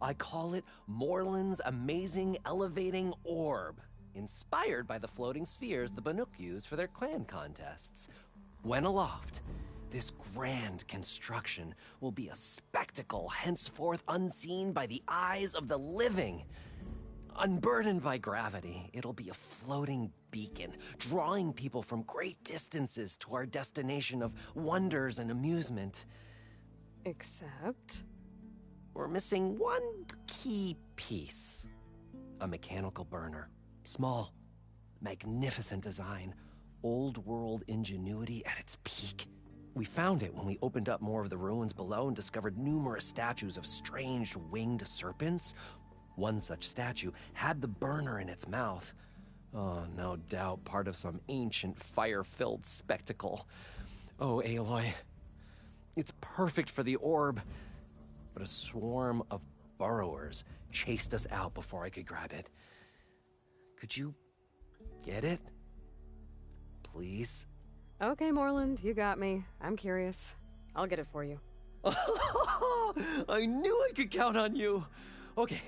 I call it Morland's amazing elevating orb, inspired by the floating spheres the Banuk use for their clan contests. When aloft, this grand construction will be a spectacle henceforth unseen by the eyes of the living. Unburdened by gravity, it'll be a floating beacon, drawing people from great distances to our destination of wonders and amusement. Except? We're missing one key piece. A mechanical burner. Small, magnificent design, old-world ingenuity at its peak. We found it when we opened up more of the ruins below and discovered numerous statues of strange winged serpents. One such statue had the burner in its mouth. Oh, no doubt part of some ancient fire-filled spectacle. Oh, Aloy, it's perfect for the orb. But a swarm of burrowers chased us out before I could grab it. Could you get it? Please? Okay, Morland, you got me. I'm curious. I'll get it for you. I knew I could count on you. Okay.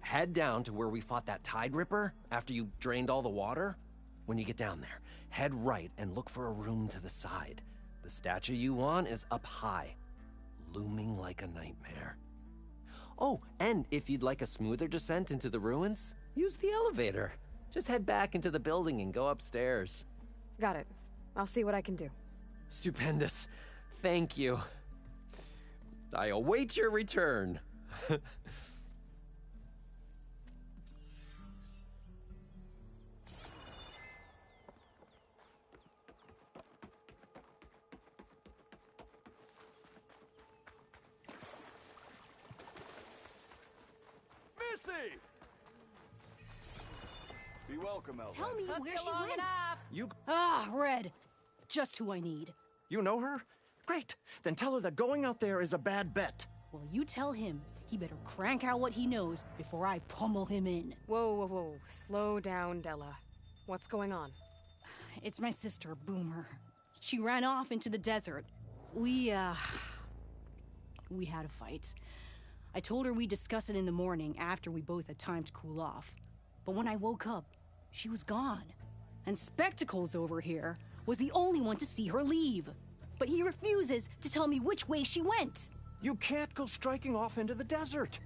Head down to where we fought that Tide Ripper after you drained all the water. When you get down there, head right and look for a room to the side. The statue you want is up high, looming like a nightmare. Oh, and if you'd like a smoother descent into the ruins, use the elevator. Just head back into the building and go upstairs. Got it. I'll see what I can do. Stupendous. Thank you. I await your return. Be welcome, Elvis. Tell me where she went. You... Red. Just who I need. You know her? Great. Then tell her that going out there is a bad bet. Well, you tell him he better crank out what he knows before I pummel him in. Whoa. Slow down, Della. What's going on? It's my sister, Boomer. She ran off into the desert. We had a fight. I told her we'd discuss it in the morning after we both had time to cool off. But when I woke up, she was gone. And Spectacles over here was the only one to see her leave. But he refuses to tell me which way she went. You can't go striking off into the desert.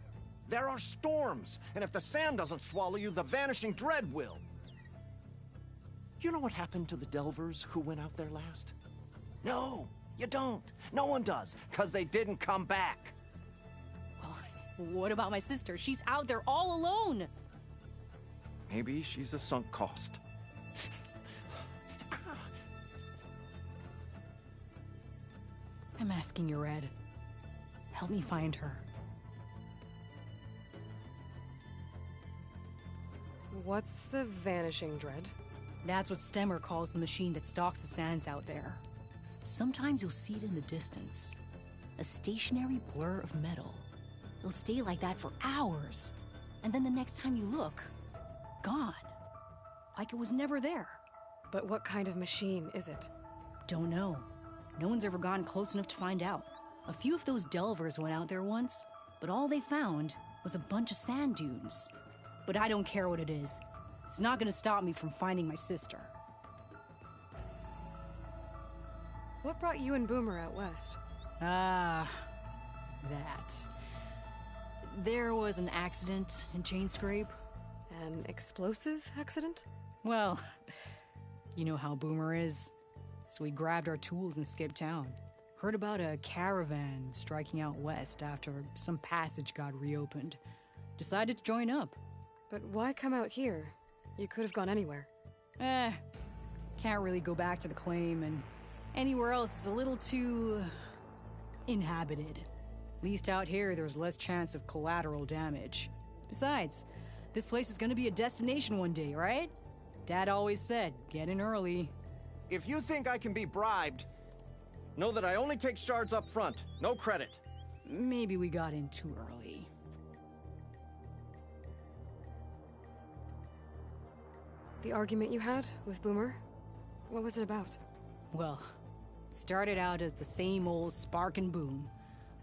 There are storms, and if the sand doesn't swallow you, the Vanishing Dread will. You know what happened to the Delvers who went out there last? No, you don't. No one does, because they didn't come back. Well, what about my sister? She's out there all alone. Maybe she's a sunk cost. I'm asking you, Red. Help me find her. What's the Vanishing Dread? That's what Stemmer calls the machine that stalks the sands out there. Sometimes you'll see it in the distance. A stationary blur of metal. It'll stay like that for hours. And then the next time you look, gone. Like it was never there. But what kind of machine is it? Don't know. No one's ever gotten close enough to find out. A few of those delvers went out there once, but all they found was a bunch of sand dunes. But I don't care what it is. It's not gonna stop me from finding my sister. What brought you and Boomer out west? That. There was an accident in Chainscrape. An explosive accident? Well, you know how Boomer is. So we grabbed our tools and skipped town. Heard about a caravan striking out west after some passage got reopened. Decided to join up. But why come out here? You could have gone anywhere. Can't really go back to the claim, and anywhere else is a little too inhabited. At least out here, there's less chance of collateral damage. Besides, This place is gonna be a destination one day, right? Dad always said, get in early. If you think I can be bribed, know that I only take shards up front, no credit. Maybe we got in too early. The argument you had with Boomer? What was it about? Well, it started out as the same old spark and boom.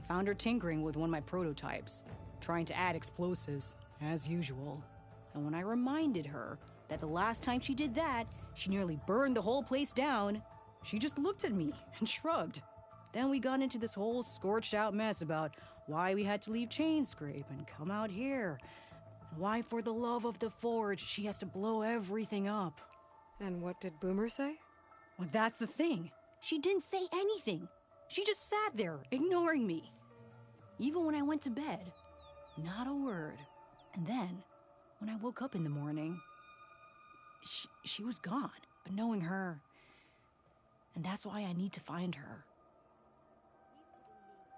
I found her tinkering with one of my prototypes, trying to add explosives, as usual. And when I reminded her that the last time she did that, she nearly burned the whole place down, she just looked at me and shrugged. Then we got into this whole scorched out mess about why we had to leave Chainscrape and come out here. And why, for the love of the Forge, she has to blow everything up. And what did Boomer say? Well, that's the thing. She didn't say anything. She just sat there, ignoring me. Even when I went to bed, not a word. And then, when I woke up in the morning, she was gone. But knowing her, and that's why I need to find her.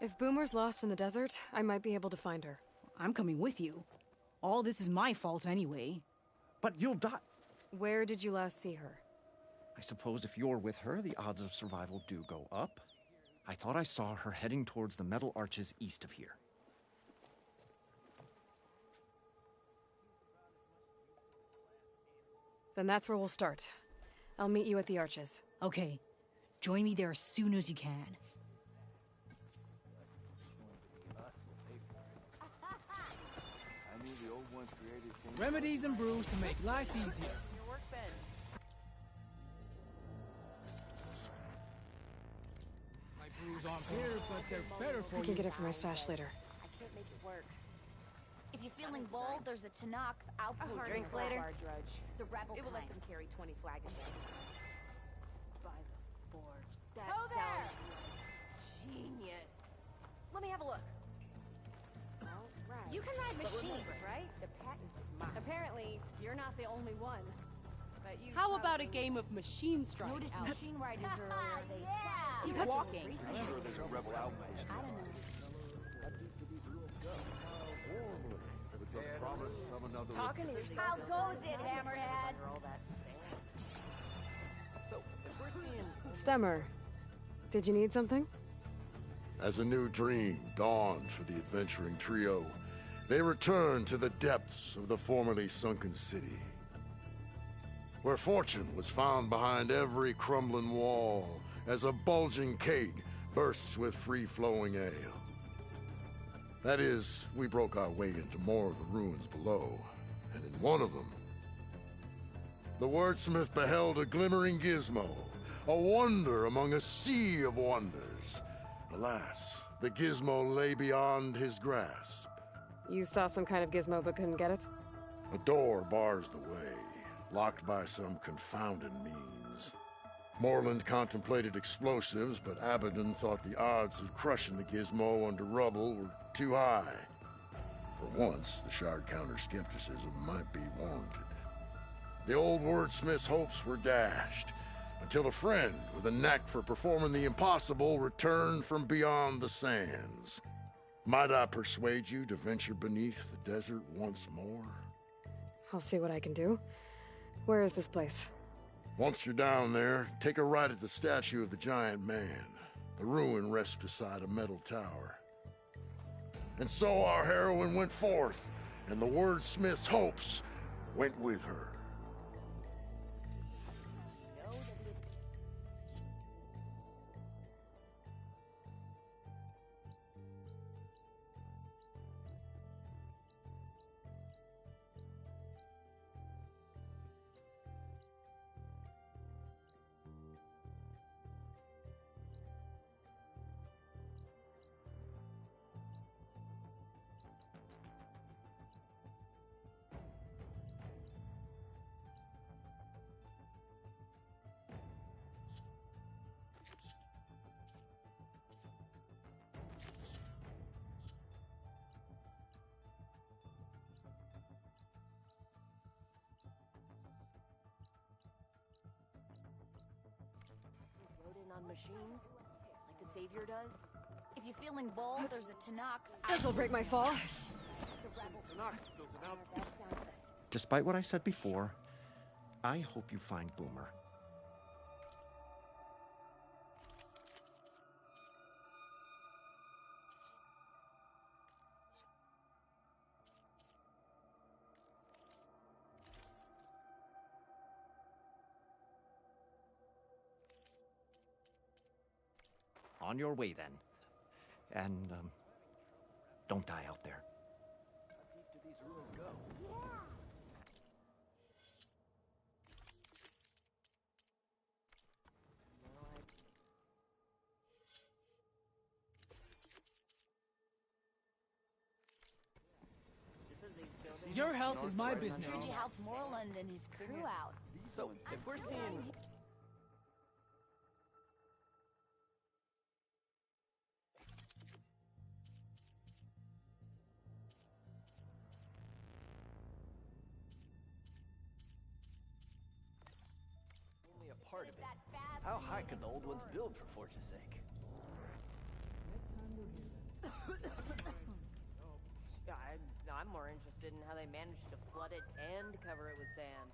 If Boomer's lost in the desert, I might be able to find her. I'm coming with you. All this is my fault anyway. But you'll die. Where did you last see her? I suppose if you're with her, the odds of survival do go up. I thought I saw her heading towards the metal arches east of here. Then that's where we'll start. I'll meet you at the arches. Okay. Join me there as soon as you can. Remedies and brews to make life easier. My brews aren't here, but they're better for you. I can get it from my stash later. I can't make it work. If you're feeling bold, there's a Tanakh outpost. Drinks later? The rebel It will let kind. them carry 20 flagons. By the Forge. That Ho there! sounds like genius. Let me have a look. All right. You can ride But machines, remember, right? The patent is mine. Apparently, you're not the only one. But you How about a probably game of machine strike? noticed Out. machine riders earlier. They Keep walking. I'm sure there's a rebel outpost. I don't know. Talking to yourself. How goes it, Hammerhead? So, if we're seeing... Stemmer, did you need something? As a new dream dawned for the adventuring trio, they returned to the depths of the formerly sunken city, where fortune was found behind every crumbling wall as a bulging keg bursts with free-flowing ale. That is, we broke our way into more of the ruins below, and in one of them, the wordsmith beheld a glimmering gizmo, a wonder among a sea of wonders. Alas, the gizmo lay beyond his grasp. You saw some kind of gizmo but couldn't get it? A door bars the way, locked by some confounded means. Moreland contemplated explosives, but Abaddon thought the odds of crushing the gizmo under rubble were too high. For once, the shard counter skepticism might be warranted. The old wordsmith's hopes were dashed, until a friend with a knack for performing the impossible returned from beyond the sands. Might I persuade you to venture beneath the desert once more? I'll see what I can do. Where is this place? Once you're down there, take a right at the statue of the giant man. The ruin rests beside a metal tower. And so our heroine went forth, and the wordsmith's hopes went with her. On machines, like the Savior does. If you're feeling bold, there's a Tanakh. This'll break my fall. The rebel. Tanakh built an outpost. That sounds Despite what I said before, I hope you find Boomer. On your way, then. And, don't die out there. How deep do these ruins go? Your health is my business. Energy helps Moreland and his crew out. So, if we're seeing... only a part of it. How high could the old ones build, for fortune's sake? I'm more interested in how they managed to flood it and cover it with sand.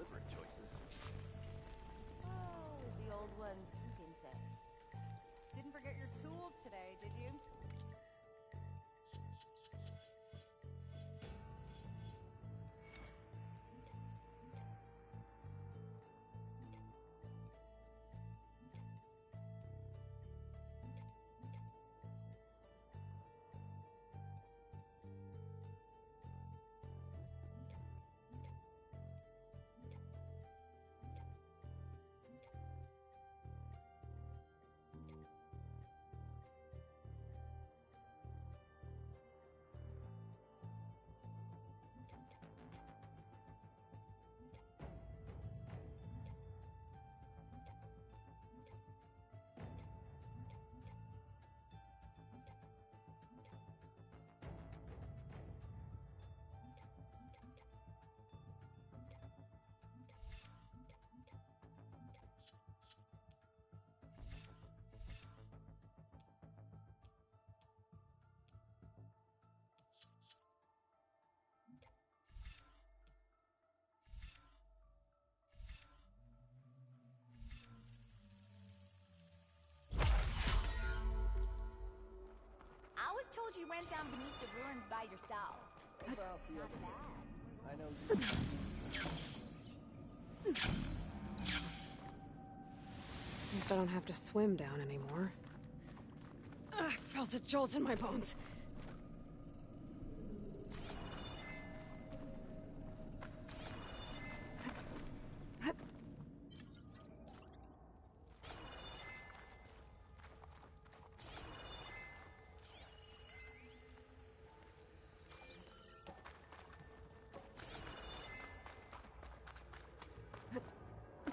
Deliberate choices. Oh, the old ones, who can say? Didn't forget your tools today, did you? I was told you went down beneath the ruins by yourself. About the Not other. bad. I know. At least I don't have to swim down anymore. I felt a jolt in my bones.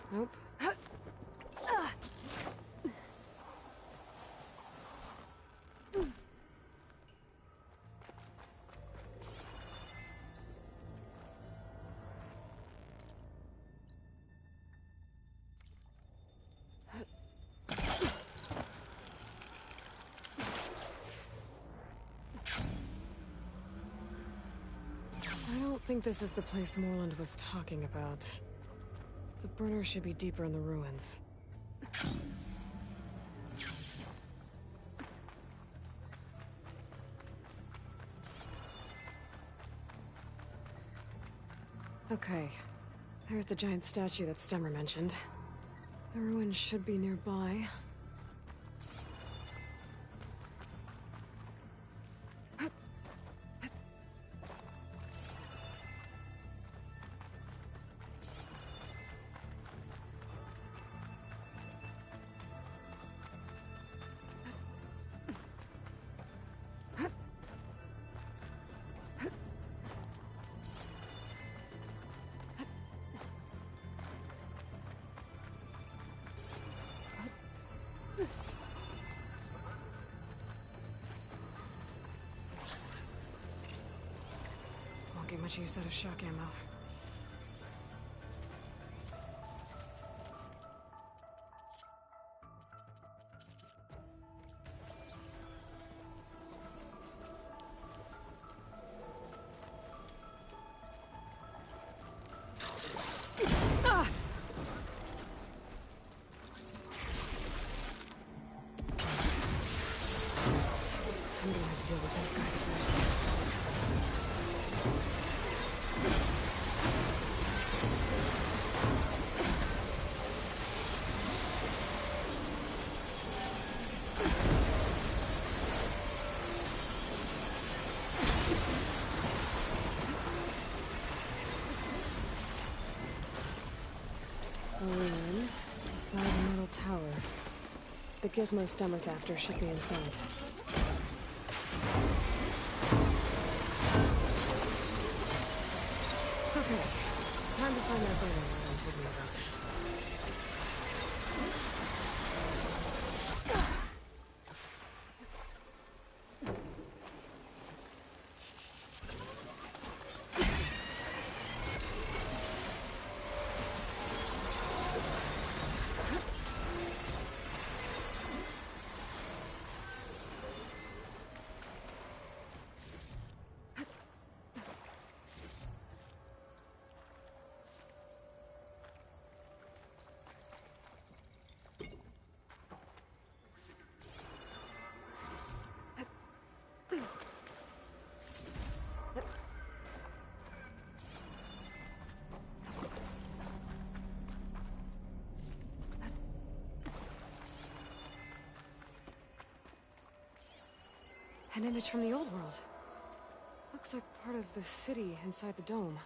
Nope. think this is the place Moreland was talking about. The burner should be deeper in the ruins. Okay. There's the giant statue that Stemmer mentioned. The ruins should be nearby. Won't get much use out of shock ammo. I'm gonna have to deal with those guys first. Balloon inside the metal tower. The gizmo Stemmer's after should be inside. Okay, time to find that burner that I'm talking about. An image from the old world. Looks like part of the city inside the dome.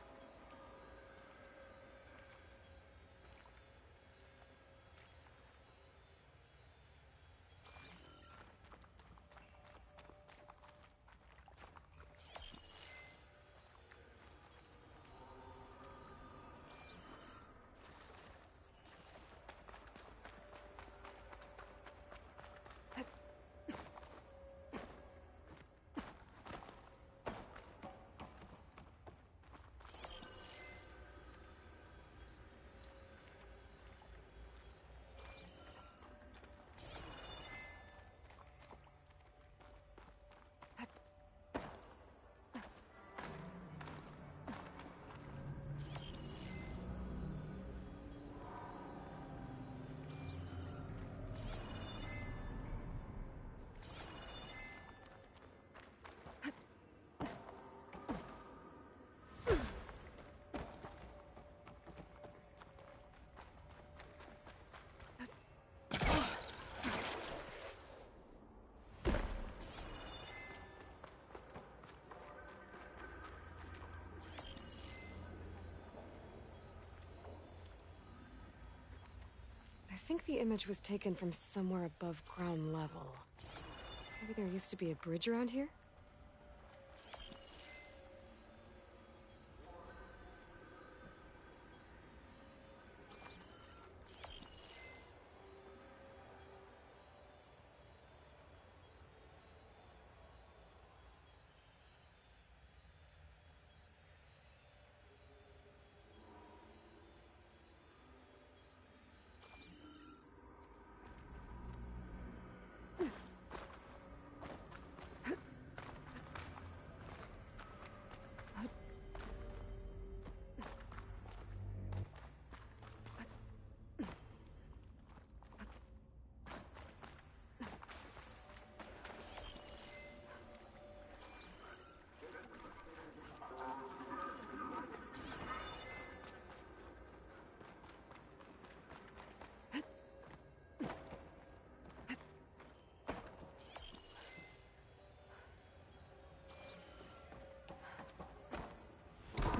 I think the image was taken from somewhere above ground level. Maybe there used to be a bridge around here?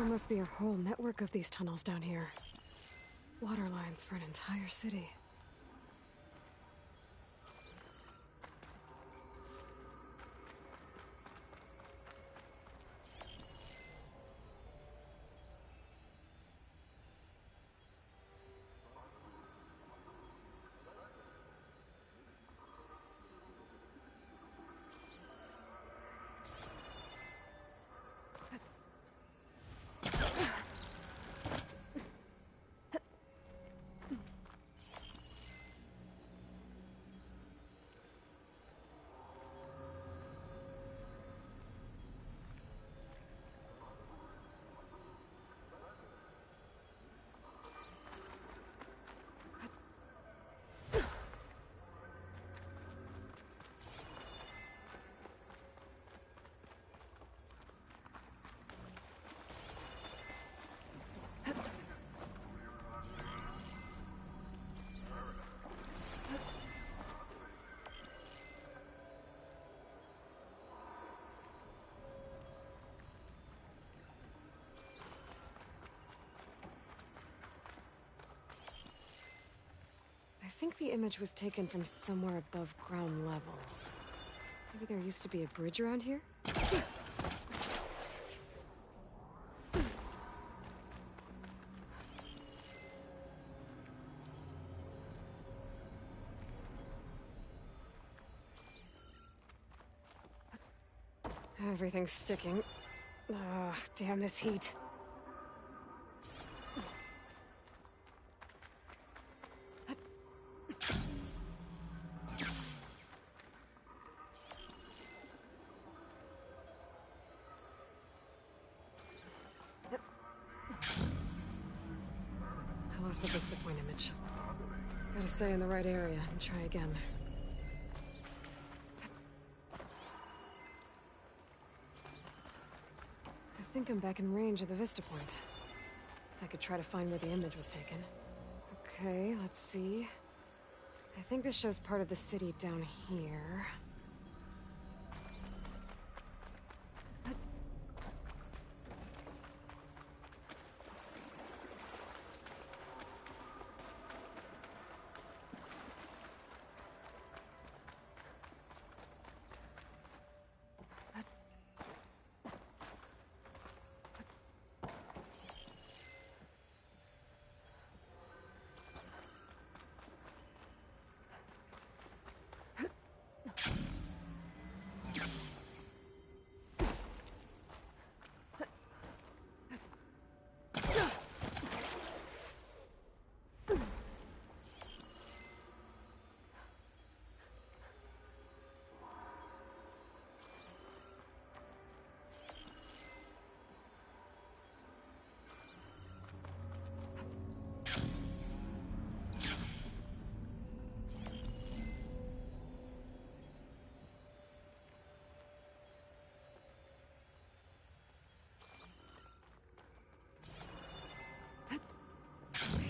There must be a whole network of these tunnels down here. Water lines for an entire city. I think the image was taken from somewhere above ground level. Maybe there used to be a bridge around here? Everything's sticking. Ugh, damn this heat. I lost the vista point image. Gotta stay in the right area and try again. I think I'm back in range of the vista point. I could try to find where the image was taken. Okay, let's see. I think this shows part of the city down here.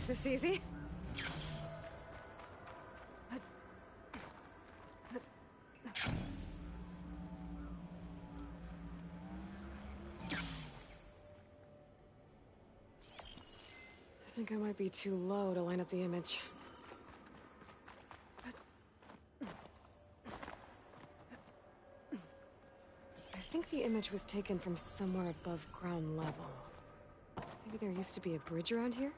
Is this easy? I think I might be too low to line up the image. I think the image was taken from somewhere above ground level. Maybe there used to be a bridge around here?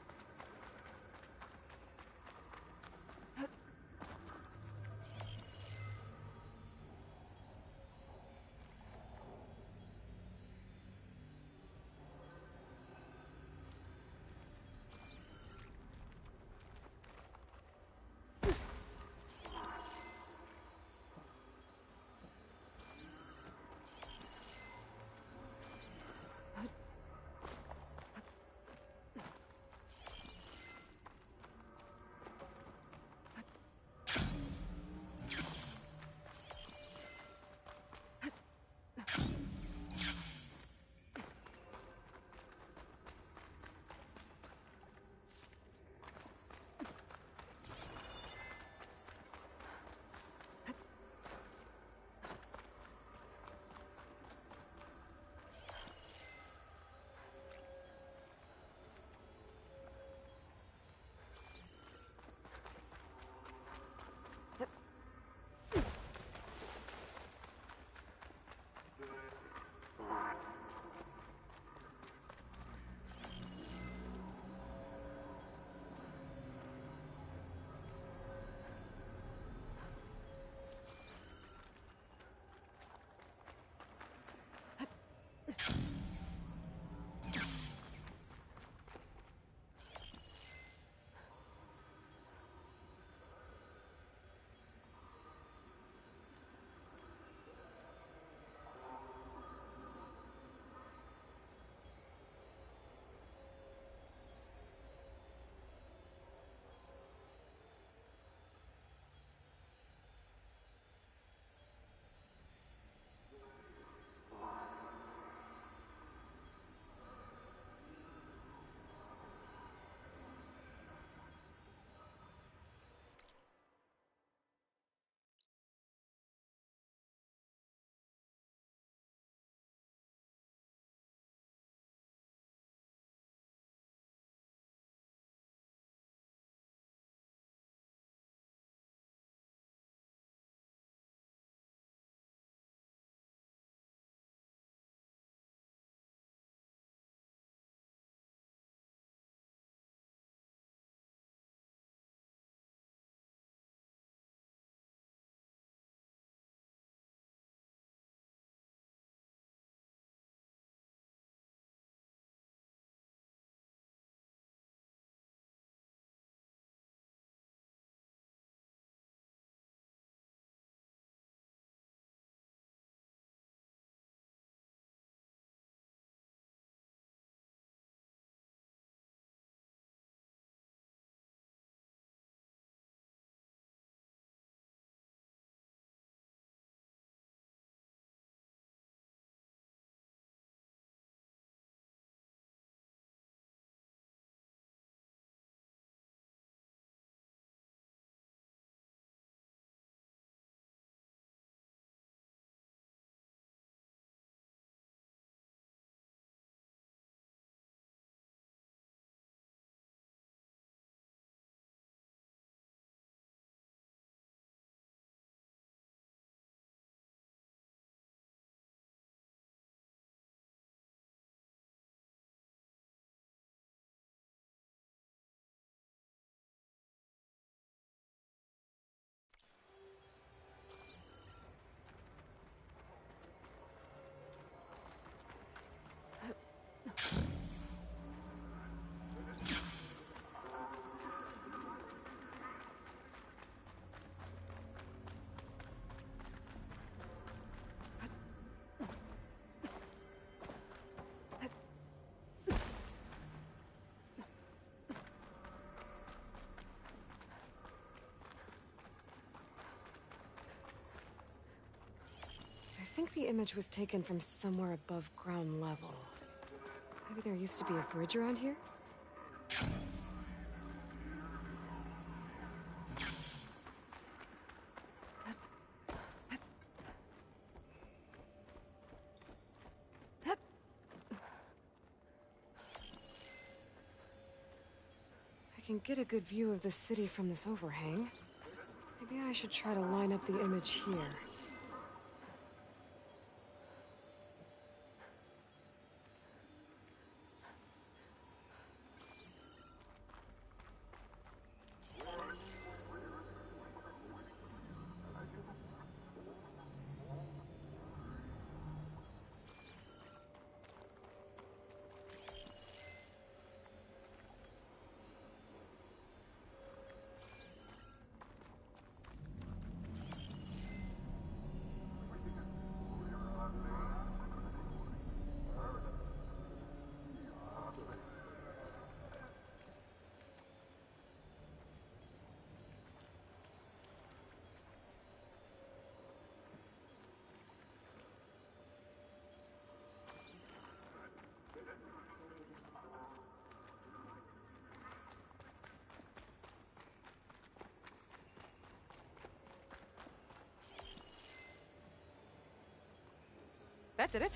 like the image was taken from somewhere above ground level. Maybe there used to be a bridge around here? I can get a good view of the city from this overhang. Maybe I should try to line up the image here. That did it.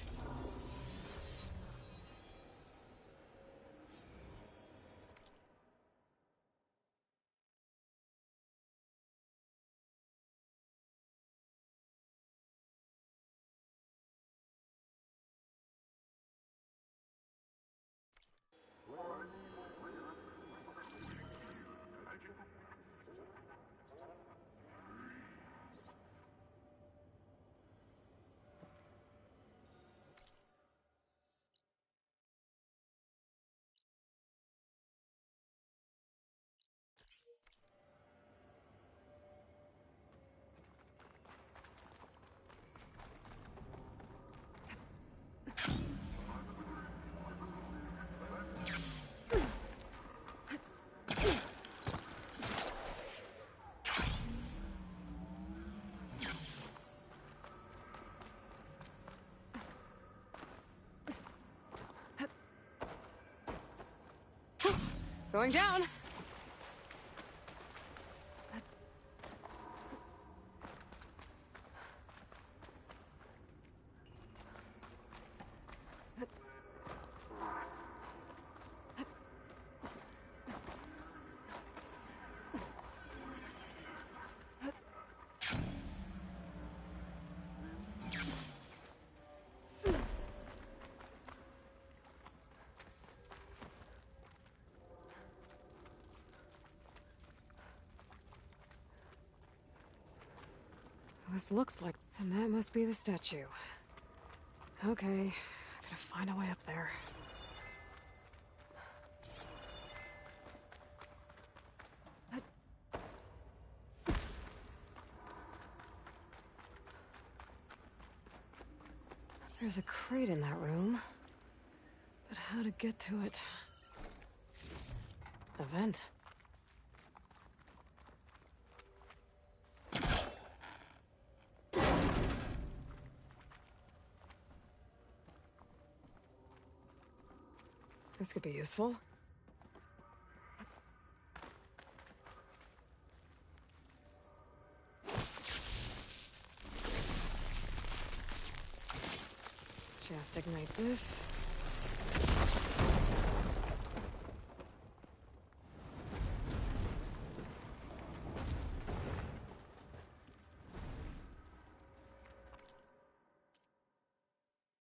Going down. This looks like... And that must be the statue. Okay, I gotta find a way up there. There's a crate in that room. But how to get to it? A vent. This could be useful. Just ignite this.